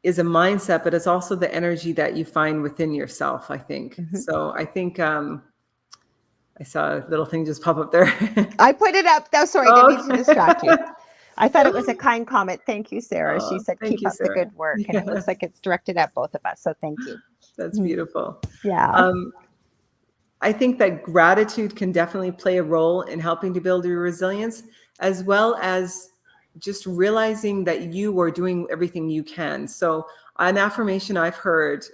is a mindset, but it's also the energy that you find within yourself, I think. Mhm. So I think I saw a little thing just pop up there. I put it up. Oh, sorry, I didn't mean to distract you. Oh, I thought it was a kind comment. Thank you, Sarah. She oh, said, thank keep you, up the Sarah. good work. And it Yeah, looks like it's directed at both of us. So thank you. that's Mhm. beautiful. Yeah. Um, I think that gratitude can definitely play a role in helping to build your resilience, as well as just realizing that you are doing everything you can. So, an affirmation I've heard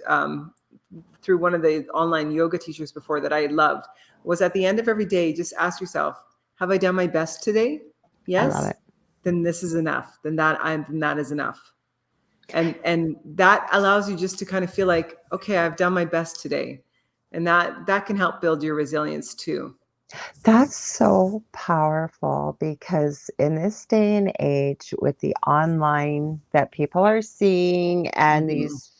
through one of the online yoga teachers before that I loved was at the end of every day, just ask yourself, have I done my best today? I love Yes, it. then this is enough. Then that is enough. And that allows you just to kind of feel like, okay, I've done my best today. And that can help build your resilience too. That's so powerful because in this day and age, with the online that people are seeing and Mhm. these,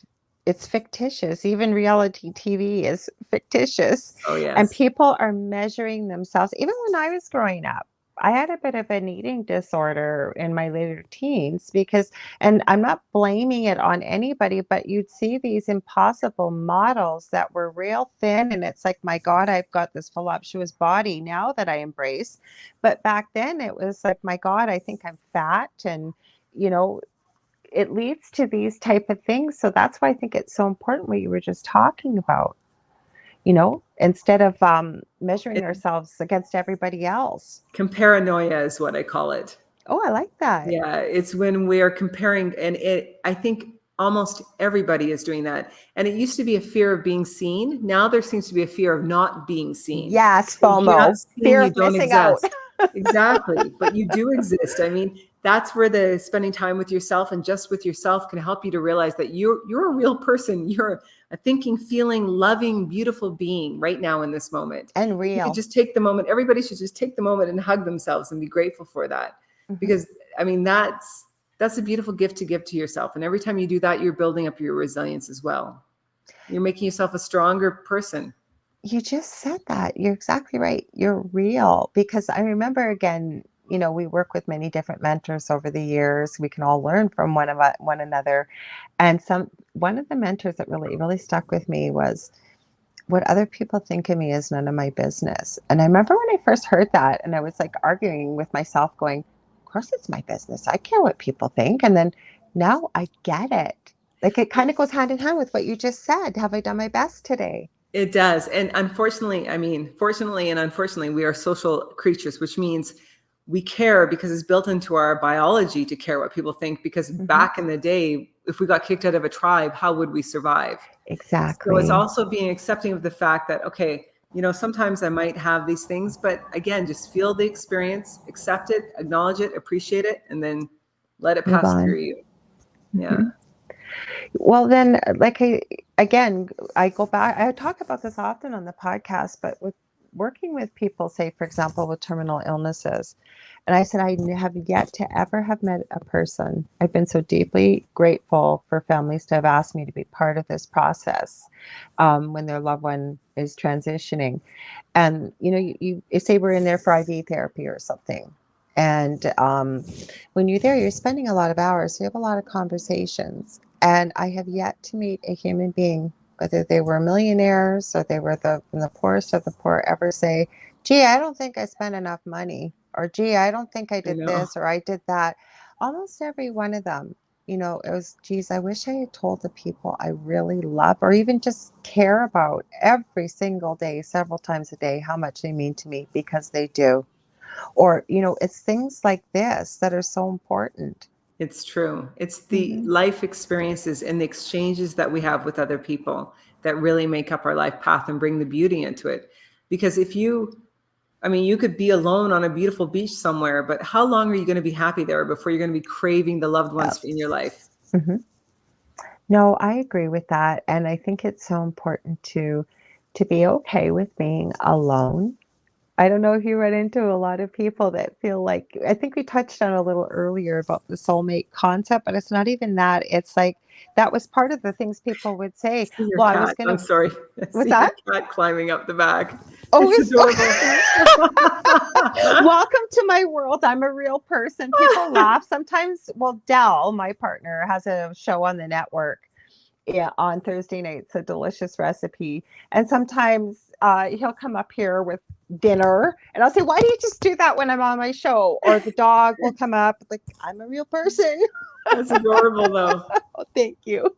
it's fictitious. Even reality TV is fictitious. Oh And yes. people are measuring themselves. Even when I was growing up, I had a bit of an eating disorder in my later teens because, and I'm not blaming it on anybody, but you'd see these impossible models that were real thin. And it's like, my God, I've got this voluptuous body now that I embrace. But back then it was like, my God, I think I'm fat. And, you know, it leads to these type of things. So that's why I think it's so important what you were just talking about, instead of measuring It, ourselves against everybody else. comparanoia is what I call it. Oh, I like that. Yeah, it's when we're comparing, and I think almost everybody is doing that. And it used to be a fear of being seen. Now there seems to be a fear of not being seen. Yes, If you're not FOMO, seen, fear you of don't missing out. exist. Exactly. But you do exist. I mean, that's where the spending time with yourself and just with yourself can help you to realize that you're a real person. You're a thinking, feeling, loving, beautiful being right now in this moment. And If you could real. just take the moment, everybody should just take the moment and hug themselves and be grateful for that. Mhm. Because I mean, that's a beautiful gift to give to yourself. And every time you do that, you're building up your resilience as well. You're making yourself a stronger person. You just said that. You're exactly right. You're real. Because I remember again, we work with many different mentors over the years. We can all learn from one another. And one of the mentors that really, really stuck with me was, what other people think of me is none of my business. And I remember when I first heard that and I was like arguing with myself going, of course it's my business. I care what people think. And then now I get it. Like it kind of goes hand in hand with what you just said. Have I done my best today? It does. And unfortunately, I mean, fortunately and unfortunately, we are social creatures, which means we care because it's built into our biology to care what people think. Because Hmm. back in the day, if we got kicked out of a tribe, how would we survive? So it's Exactly. also being accepting of the fact that, okay, sometimes I might have these things, but again, just feel the experience, accept it, acknowledge it, appreciate it, and then let it Move pass on. through you. Yeah. Hmm. Well, then, again, I go back, I talk about this often on the podcast, but with working with people, say, for example, with terminal illnesses, and I said, I have yet to ever have met a person. I've been so deeply grateful for families to have asked me to be part of this process when their loved one is transitioning. And, you say we're in there for IV therapy or something. And when you're there, you're spending a lot of hours. So you have a lot of conversations. And I have yet to meet a human being, whether they were millionaires or they were from the poorest of the poor, ever say, gee, I don't think I spent enough money. Or gee, I don't think I I did know. this or I did that. Almost every one of them, it was, geez, I wish I had told the people I really love or even just care about every single day, several times a day, how much they mean to me, because they do. Or, it's things like this that are so important. It's true. It's the Hmm. life experiences and the exchanges that we have with other people that really make up our life path and bring the beauty into it. Because you could be alone on a beautiful beach somewhere, but how long are you going to be happy there before you're going to be craving the loved ones in your Yes. life? Hmm. No, I agree with that. And I think it's so important to be okay with being alone. I don't know if you run into a lot of people that feel like, I think we touched on a little earlier about the soulmate concept, but it's not even that. It's like that was part of the things people would say. See your Well, I was cat. going I'm to, sorry. I what's see your that? cat climbing up the back. Oh, It's it's adorable. welcome to my world. I'm a real person. People laugh sometimes. Well, Dell, my partner, has a show on the network, yeah, on Thursday nights, a delicious recipe. And sometimes he'll come up here with dinner and I'll say, why do you just do that when I'm on my show? Or the dog will come up like, I'm a real person. That's adorable, though. Oh, thank you.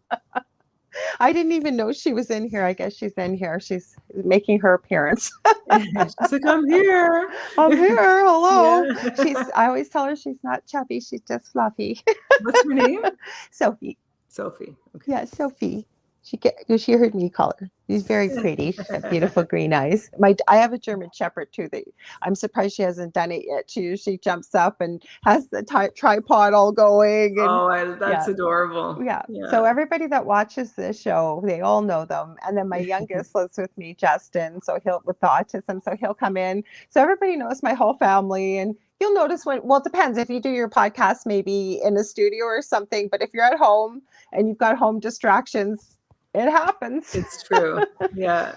I didn't even know she was in here. I guess she's in here. She's making her appearance. She's like, I'm here. I'm here. Hello. Yeah. I always tell her she's not chubby. She's just fluffy. What's her name? Sophie. Sophie. Okay. Yeah, Sophie. She heard me call her. She's very pretty. She's got beautiful green eyes. I have a German Shepherd too. That I'm surprised she hasn't done it yet. She usually jumps up and has the tripod all going, and That's yeah, adorable. yeah. Yeah. So everybody that watches this show, they all know them. And then my youngest lives with me, Justin. So he'll with the autism, so he'll come in. So everybody knows my whole family, and you'll notice it depends if you do your podcast maybe in a studio or something. But if you're at home and you've got home distractions, it happens. It's true. Yeah.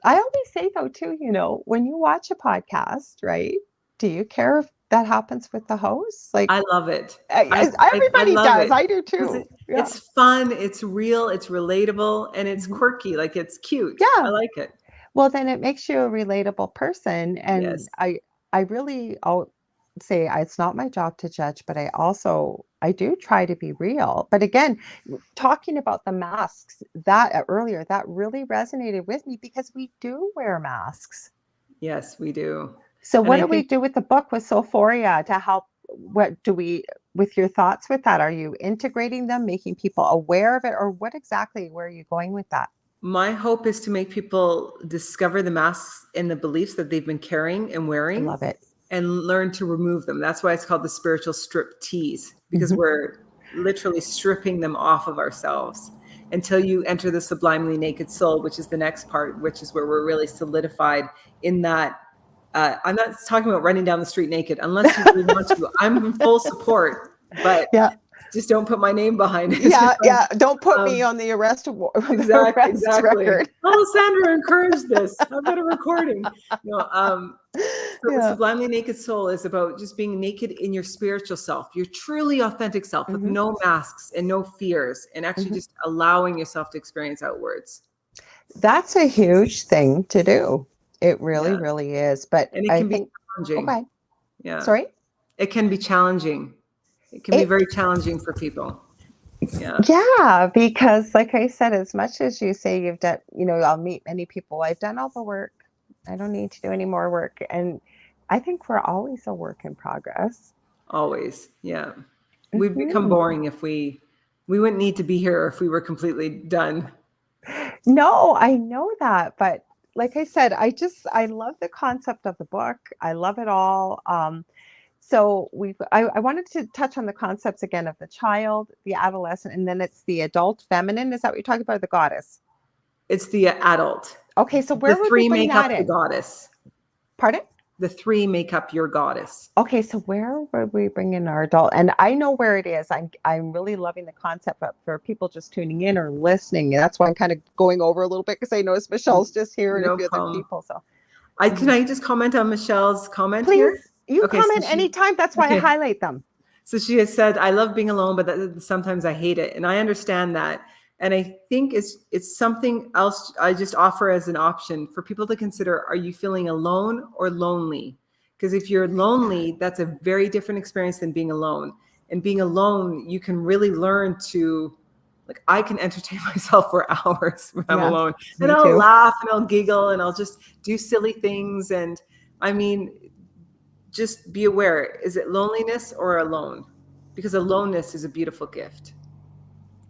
I always say though too, when you watch a podcast, right? Do you care if that happens with the host? Like I love it. I everybody love does. it. I do too. Yeah. It's fun, it's real, it's relatable, and it's Mhm. quirky. Like it's cute. I Yeah. like it. Well, then it makes you a relatable person. And Yes. I really, I'll say it's not my job to judge, but I do try to be real. But again, talking about the masks that earlier, that really resonated with me because we do wear masks. Yes, we do. So And what I do we think do with the book with Soulphoria to help? What do we, with your thoughts with that? Are you integrating them, making people aware of it, or what exactly, where are you going with that? my hope is to make people discover the masks and the beliefs that they've been carrying and I wearing love it. and learn to remove them. That's why it's called the spiritual strip tease, because Mhm. we're literally stripping them off of ourselves until you enter the sublimely naked soul, which is the next part, which is where we're really solidified in that. I'm not talking about running down the street naked unless you really want to. I'm in full support, but Yeah. just don't put my name behind it. Yeah, yeah. Don't put me Um, on the the exactly, arrest exactly. record. Alessandra encouraged this. I've got a recording. So Yeah. Sublimely Naked Soul is about just being naked in your spiritual self, your truly authentic self with Hmm. no masks and no fears, and actually Hmm. just allowing yourself to experience outwards. That's a huge thing to do. It really, Yeah. really is. But And it I can be think, challenging. okay, Yeah. sorry. It can be challenging. It can be It, very challenging for people. Yeah. yeah, because like I said, as much as you say you've done, I'll meet many people. I've done all the work. I don't need to do any more work. And I think we're always a work in progress. Always. Yeah. We'd become Mhm. boring if we wouldn't need to be here if we were completely done. No, I know that, but like I said, I love the concept of the book. I love it all. So I wanted to touch on the concepts again of the child, the adolescent, and then it's the adult feminine. Is that what you're talking about? The goddess. It's the adult. Okay, so The where would we three bring make up that the in? goddess. Pardon? The three make up your goddess. Okay, so where would we bring in our adult? And I know where it is. I'm really loving the concept, but for people just tuning in or listening, that's why I'm kind of going over a little bit because I notice Michelle's just here and a No few other problem. people. So Can I just comment on Michelle's comment please, here? You Okay, so comment anytime. That's why I okay. highlight them. So she has said, I love being alone, but sometimes I hate it. And I understand that. And I think it's something else I just offer as an option for people to consider. Are you feeling alone or lonely? Because if you're lonely, that's a very different experience than being alone. And being alone, you can really learn to, like, I can entertain myself for hours when I'm Yeah, alone. And me I'll too. laugh and I'll giggle and I'll just do silly things. And I mean, just be aware, is it loneliness or alone? Because aloneness is a beautiful gift.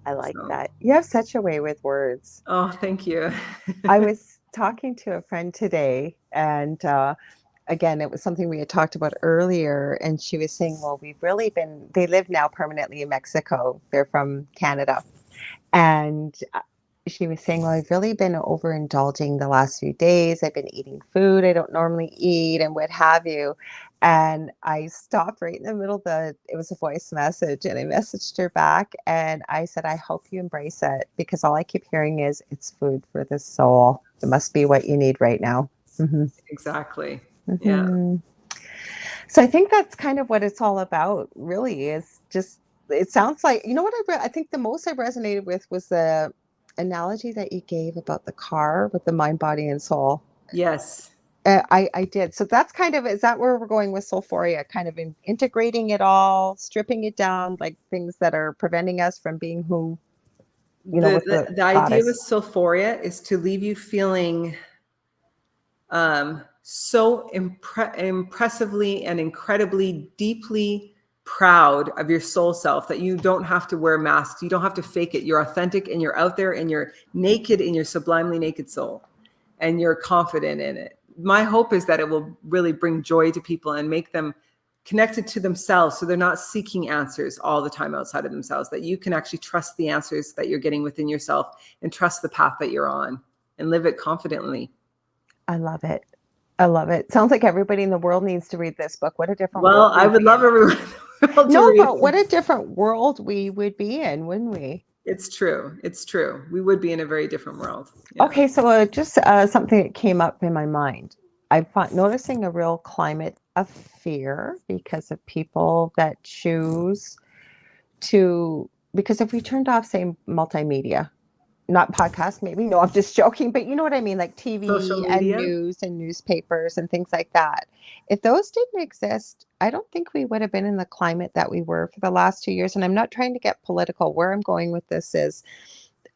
I like So, that. You have such a way with words. oh, thank you. I was talking to a friend today, and again, it was something we had talked about earlier. And she was saying, well, they live now permanently in Mexico. They're from Canada. And she was saying, well, I've really been overindulging the last few days. I've been eating food I don't normally eat and what have you. And I stopped right in the middle it was a voice message, and I messaged her back and I said, I hope you embrace it, because all I keep hearing is it's food for the soul. It must be what you need right now. Mm-hmm. Exactly. Yeah. Mm-hmm. So I think that's kind of what it's all about, really, is just, it sounds like, you know what I think the most I resonated with was the analogy that you gave about the car with the mind, body, and soul. Yes. I did. So that's kind of, is that where we're going with Soulphoria? Kind of integrating it all, stripping it down, like things that are preventing us from being who, The, with the the idea with goddess. Soulphoria is to leave you feeling so impressively and incredibly deeply proud of your soul self that you don't have to wear masks. You don't have to fake it. You're authentic and you're out there and you're naked in your sublimely naked soul and you're confident in it. My hope is that it will really bring joy to people and make them connected to themselves, so they're not seeking answers all the time outside of themselves, that you can actually trust the answers that you're getting within yourself and trust the path that you're on and live it confidently. I love it. I love it. Sounds like everybody in the world needs to read this book. What a different Well, world I we'd would be love in. everyone to No, read but what it. a different world we would be in, wouldn't we? It's true. It's true. We would be in a very different world. Yeah. Okay, so just something that came up in my mind. I'm noticing a real climate of fear because of people that choose to, because if we turned off, say, multimedia, not podcast, maybe, no, I'm just joking, but you know what I mean, like Social TV and media. news and newspapers and things like that. If those didn't exist, I don't think we would have been in the climate that we were for the last 2 years. And I'm not trying to get political. Where I'm going with this is,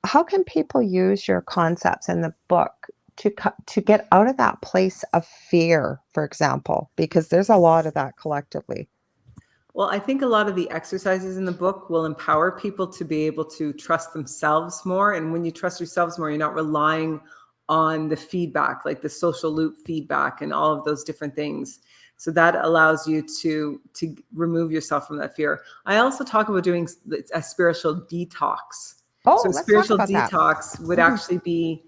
how can people use your concepts in the book to get out of that place of fear, for example, because there's a lot of that collectively. Well, I think a lot of the exercises in the book will empower people to be able to trust themselves more. And when you trust yourselves more, you're not relying on the feedback, like the social loop feedback and all of those different things. So that allows you to remove yourself from that fear. I also talk about doing a spiritual detox. So Oh, a let's talk spiritual about that. detox would Mhm. actually be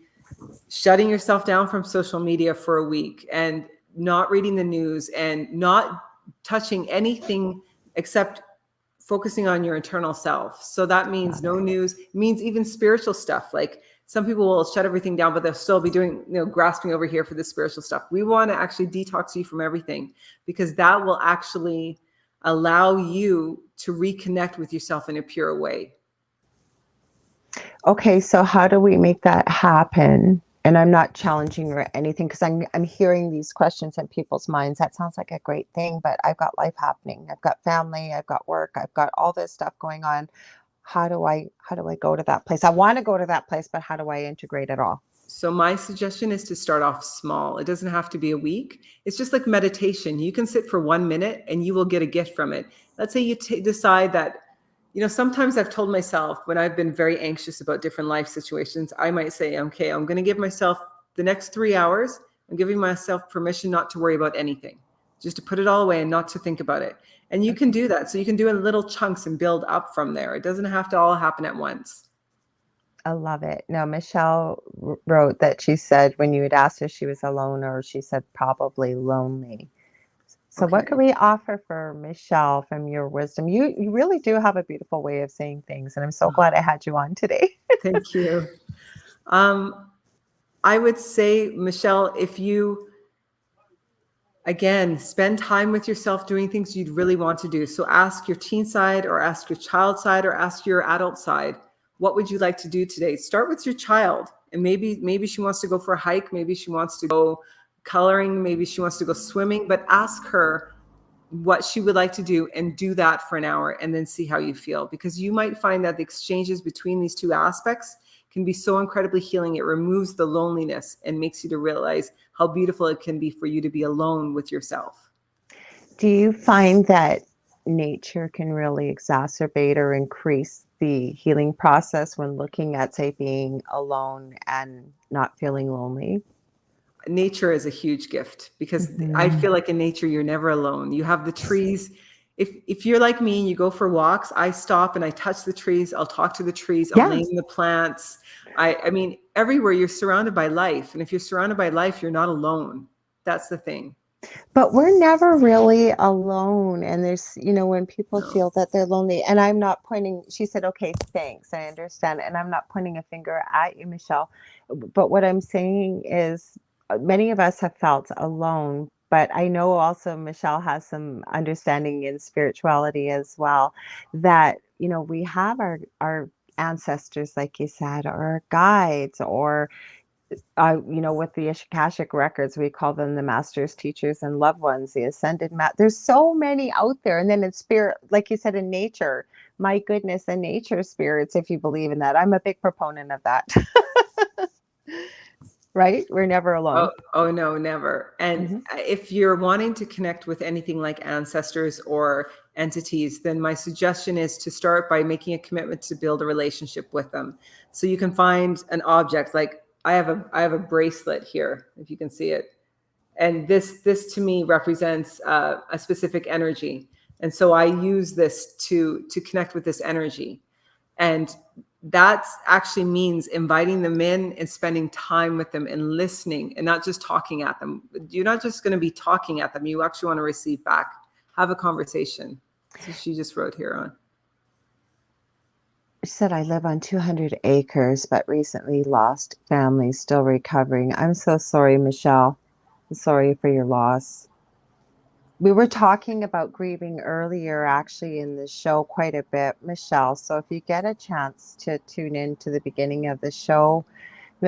shutting yourself down from social media for a week and not reading the news and not touching anything except focusing on your internal self. So that means no news, means even spiritual stuff. Like some people will shut everything down, but they'll still be doing, grasping over here for the spiritual stuff. We want to actually detox you from everything, because that will actually allow you to reconnect with yourself in a pure way. Okay, so how do we make that happen? And I'm not challenging or anything, because I'm hearing these questions in people's minds. That sounds like a great thing, but I've got life happening. I've got family, I've got work, I've got all this stuff going on. How do I go to that place? I want to go to that place, but how do I integrate it all? So my suggestion is to start off small. It doesn't have to be a week. It's just like meditation. You can sit for 1 minute and you will get a gift from it. Let's say you decide that, sometimes I've told myself when I've been very anxious about different life situations, I might say, okay, I'm going to give myself the next 3 hours. I'm giving myself permission not to worry about anything, just to put it all away and not to think about it. And you can do that. So you can do it in little chunks and build up from there. It doesn't have to all happen at once. I love it. Now, Michelle wrote that she said when you had asked if she was alone, or she said probably lonely. So what Okay. can we offer for Michelle from your wisdom? You really do have a beautiful way of saying things, and I'm so glad I had you on today. Thank you. I would say, Michelle, if you Again, spend time with yourself doing things you'd really want to do. So ask your teen side, or ask your child side, or ask your adult side, what would you like to do today? Start with your child, and maybe she wants to go for a hike, maybe she wants to go coloring, maybe she wants to go swimming, but ask her what she would like to do and do that for an hour, and then see how you feel, because you might find that the exchanges between these two aspects can be so incredibly healing. It removes the loneliness and makes you to realize how beautiful it can be for you to be alone with yourself. Do you find that nature can really exacerbate or increase the healing process when looking at, say, being alone and not feeling lonely? Nature is a huge gift, because I Mm-hmm. feel like in nature, you're never alone. You have the trees. If you're like me and you go for walks, I stop and I touch the trees. I'll talk to the trees. I'll Yeah. name the plants. I mean, everywhere you're surrounded by life. And if you're surrounded by life, you're not alone. That's the thing. But we're never really alone. And there's, when people No. feel that they're lonely, and I'm not pointing, she said, okay, thanks, I understand. And I'm not pointing a finger at you, Michelle. But what I'm saying is, many of us have felt alone. But I know also Michelle has some understanding in spirituality as well, that, we have our ancestors, like you said, or our guides, or with the Akashic records, we call them the masters, teachers, and loved ones, the ascended there's so many out there. And then in spirit, like you said, in nature, my goodness, the nature spirits, if you believe in that. I'm a big proponent of that. Right? We're never alone. Oh no, never. And Hmm. if you're wanting to connect with anything like ancestors or entities, then my suggestion is to start by making a commitment to build a relationship with them. So you can find an object, like I have a bracelet here, if you can see it. And this to me represents a specific energy. And so I use this to connect with this energy. And that actually means inviting them in and spending time with them and listening, and not just talking at them. You're not just going to be talking at them. You actually want to receive back, have a conversation. So she just wrote here on. She said, I live on 200 acres, but recently lost family, still recovering. I'm so sorry, Michelle. I'm sorry for your loss. We were talking about grieving earlier, actually, in the show quite a bit, Michelle. So if you get a chance to tune in to the beginning of the show,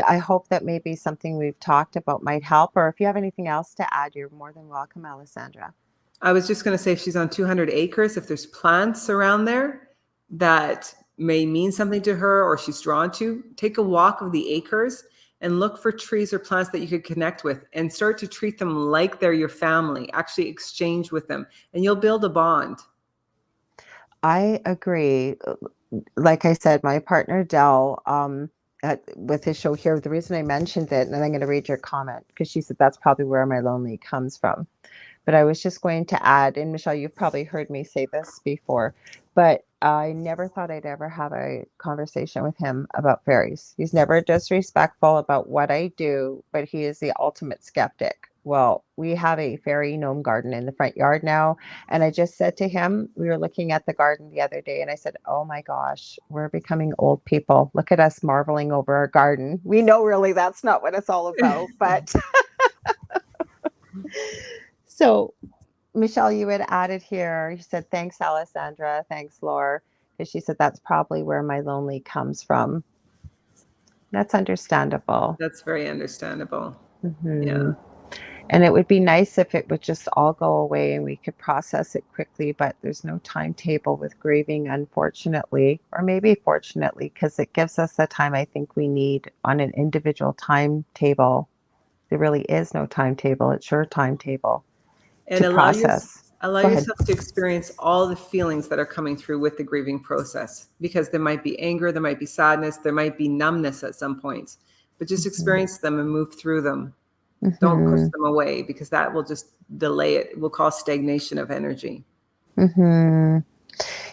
I hope that maybe something we've talked about might help. Or if you have anything else to add, you're more than welcome, Alessandra. I was just going to say, if she's on 200 acres, if there's plants around there that may mean something to her or she's drawn to, take a walk of the acres and look for trees or plants that you could connect with, and start to treat them like they're your family. Actually exchange with them, and you'll build a bond. I agree. Like I said, my partner Dell, with his show here, the reason I mentioned it, and I'm going to read your comment, because she said that's probably where my lonely comes from. But I was just going to add, and Michelle, you've probably heard me say this before, but I never thought I'd ever have a conversation with him about fairies. He's never disrespectful about what I do, but he is the ultimate skeptic. Well, we have a fairy gnome garden in the front yard now. And I just said to him, we were looking at the garden the other day, and I said, oh my gosh, we're becoming old people. Look at us marveling over our garden. We know really that's not what it's all about, but so Michelle, you had added here, you said, thanks, Alessandra. Thanks, Laura. Because she said, that's probably where my lonely comes from. That's understandable. That's very understandable. Hmm. Yeah. And it would be nice if it would just all go away and we could process it quickly, but there's no timetable with grieving, unfortunately, or maybe fortunately, because it gives us the time I think we need on an individual timetable. There really is no timetable. It's your timetable to And process. allow Go ahead. yourself to experience all the feelings that are coming through with the grieving process, because there might be anger, there might be sadness, there might be numbness at some points, but just Mm-hmm. experience them and move through them. Don't push Mm-hmm. them away, because that will just delay it. It will cause stagnation of energy. Mm-hmm.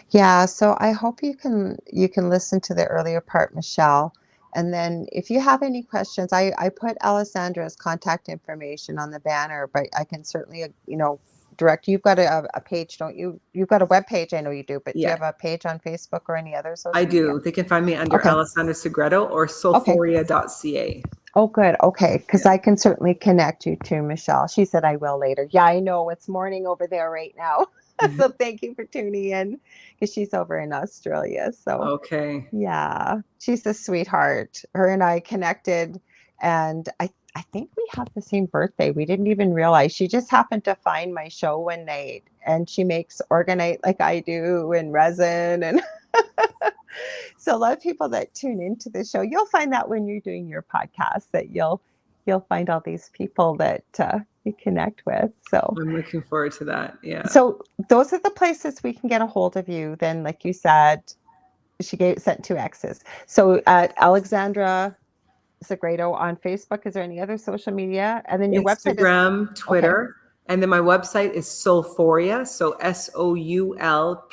Yeah, so I hope you can listen to the earlier part, Michelle. And then if you have any questions, I put Alessandra's contact information on the banner, but I can certainly, direct. You've got a page, don't you? You've got a web page, I know you do, but do you Yeah, have a page on Facebook or any other I social media? do. They can find me under Okay. Alessandra Segrado or Okay. soulphoria.ca. Oh, good. Okay. Because Yeah. I can certainly connect you to Michelle. She said I will later. Yeah, I know it's morning over there right now. So thank you for tuning in because she's over in Australia. So Okay. yeah, she's a sweetheart. Her and I connected, and I think we have the same birthday. We didn't even realize. She just happened to find my show one night, and she makes orgonite like I do and resin and so a lot of people that tune into the show, you'll find that when you're doing your podcast that you'll find all these people that you connect with. So I'm looking forward to that. Yeah. so those are the places we can get a hold of you. Then, like you said, she sent two X's. So at Alexandra Segrado on Facebook. Is there any other social media? And then your website is Instagram, okay. Twitter, and then my website is Soulphoria. So Soulphoria.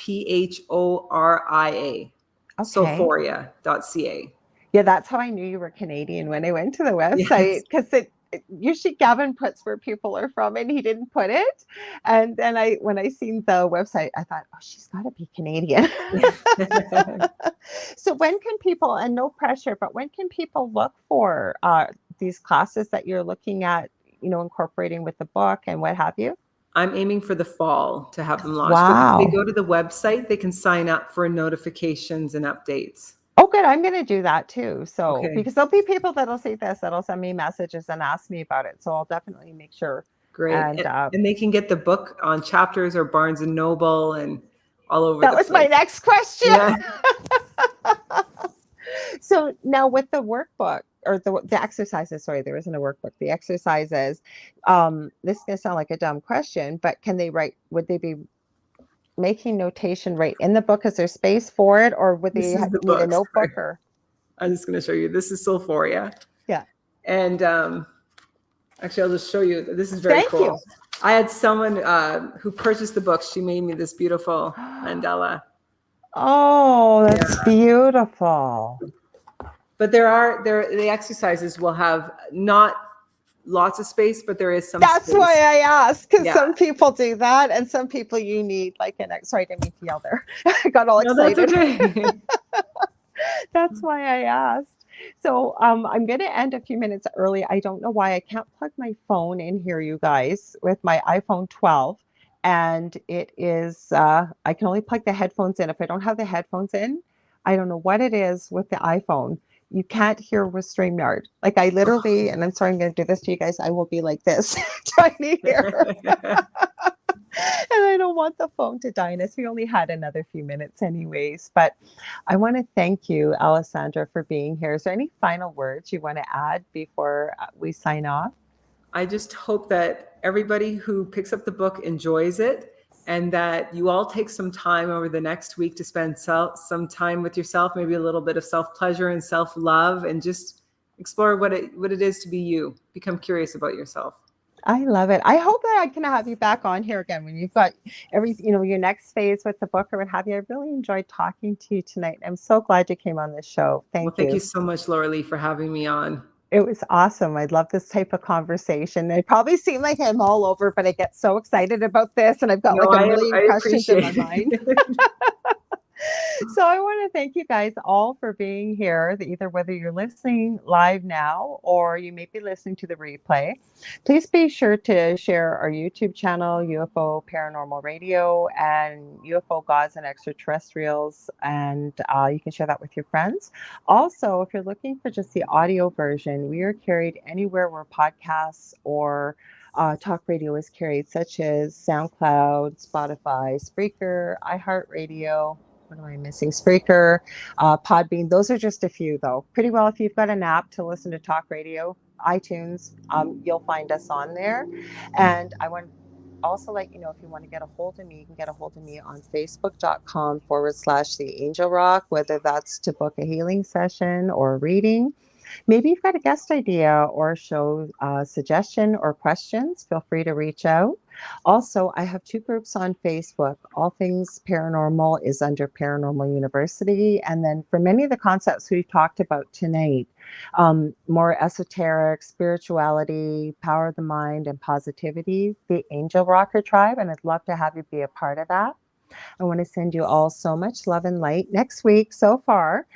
Okay. Soulphoria.ca. Yeah, that's how I knew you were Canadian when I went to the website Yes. because usually Gavin puts where people are from and he didn't put it. And then when I seen the website, I thought, oh, she's got to be Canadian. So when can people, and no pressure, but when can people look for these classes that you're looking at, incorporating with the book and what have you? I'm aiming for the fall to have them launched. But if they Wow. go to the website, they can sign up for notifications and updates. Oh, good. I'm going to do that too. So, Okay, because there'll be people that'll see this, that'll send me messages and ask me about it. So I'll definitely make sure. great. And And they can get the book on Chapters or Barnes and Noble and all over that the was my place. next question. Yeah. So now with the workbook or the exercises, sorry, there isn't a workbook. The exercises, this is going to sound like a dumb question, but would they be making notation right in the book? Is there space for it, or would This they is the need a book. notebook Sorry. or? I'm just going to show you. This is Soulphoria. Yeah. And actually, I'll just show you. This is very Thank cool. you. I had someone who purchased the book. She made me this beautiful mandala. Oh, that's Yeah. beautiful. But the exercises will have not lots of space, but there is some That's why space. I asked, because Yeah. some people do that, and some people you need like sorry, I didn't mean to yell there. I got all No, that's excited. okay. That's why I asked. So I'm going to end a few minutes early. I don't know why I can't plug my phone in here, you guys, with my iPhone 12. And it is, I can only plug the headphones in. If I don't have the headphones in, I don't know what it is with the iPhone. You can't hear with StreamYard. Like I literally, and I'm sorry, I'm going to do this to you guys. I will be like this, trying to hear. And I don't want the phone to die. And we only had another few minutes anyways. But I want to thank you, Alessandra, for being here. Is there any final words you want to add before we sign off? I just hope that everybody who picks up the book enjoys it, and that you all take some time over the next week to spend some time with yourself, maybe a little bit of self-pleasure and self-love, and just explore what it is to be you. Become curious about yourself. I love it. I hope that I can have you back on here again when you've got your next phase with the book or what have you. I really enjoyed talking to you tonight. I'm so glad you came on the show. Well, Thank thank you you. so much, Lorilei, for having me on. It was awesome. I love this type of conversation. It probably seemed like I'm all over, but I get so excited about this and I've got No, like a million I questions in my appreciate mind. it. So I want to thank you guys all for being here, either whether you're listening live now or you may be listening to the replay. Please be sure to share our YouTube channel, UFO Paranormal Radio, and UFO Gods and Extraterrestrials, and you can share that with your friends. Also, if you're looking for just the audio version, we are carried anywhere where podcasts or talk radio is carried, such as SoundCloud, Spotify, Spreaker, iHeartRadio. What am I missing? Spreaker, Podbean. Those are just a few, though. Pretty well, if you've got an app to listen to talk radio, iTunes, you'll find us on there. And I want to also let you know, if you want to get a hold of me, you can get a hold of me on facebook.com/the Angel Rock, whether that's to book a healing session or a reading. Maybe you've got a guest idea or show suggestion or questions, feel free to reach out. Also, I have two groups on Facebook. All Things Paranormal is under Paranormal University. And then for many of the concepts we've talked about tonight, more esoteric, spirituality, power of the mind, and positivity, the Angel Rocker Tribe. And I'd love to have you be a part of that. I want to send you all so much love and light. Next week, so far,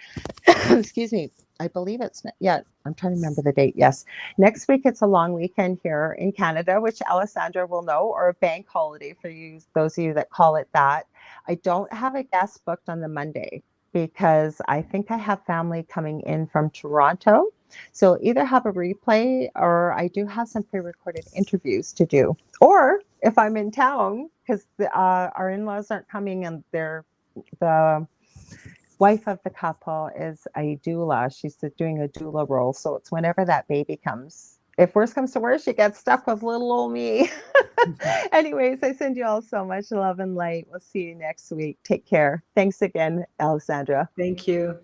excuse me, I believe it's, yeah, I'm trying to remember the date. Yes. Next week, it's a long weekend here in Canada, which Alessandra will know, or a bank holiday for you, those of you that call it that. I don't have a guest booked on the Monday because I think I have family coming in from Toronto. So either have a replay or I do have some pre recorded interviews to do. Or if I'm in town, because our in laws aren't coming and they're the wife of the couple is a doula. She's doing a doula role. So it's whenever that baby comes. If worse comes to worse, she gets stuck with little old me. Anyways, I send you all so much love and light. We'll see you next week. Take care. Thanks again, Alessandra. Thank you.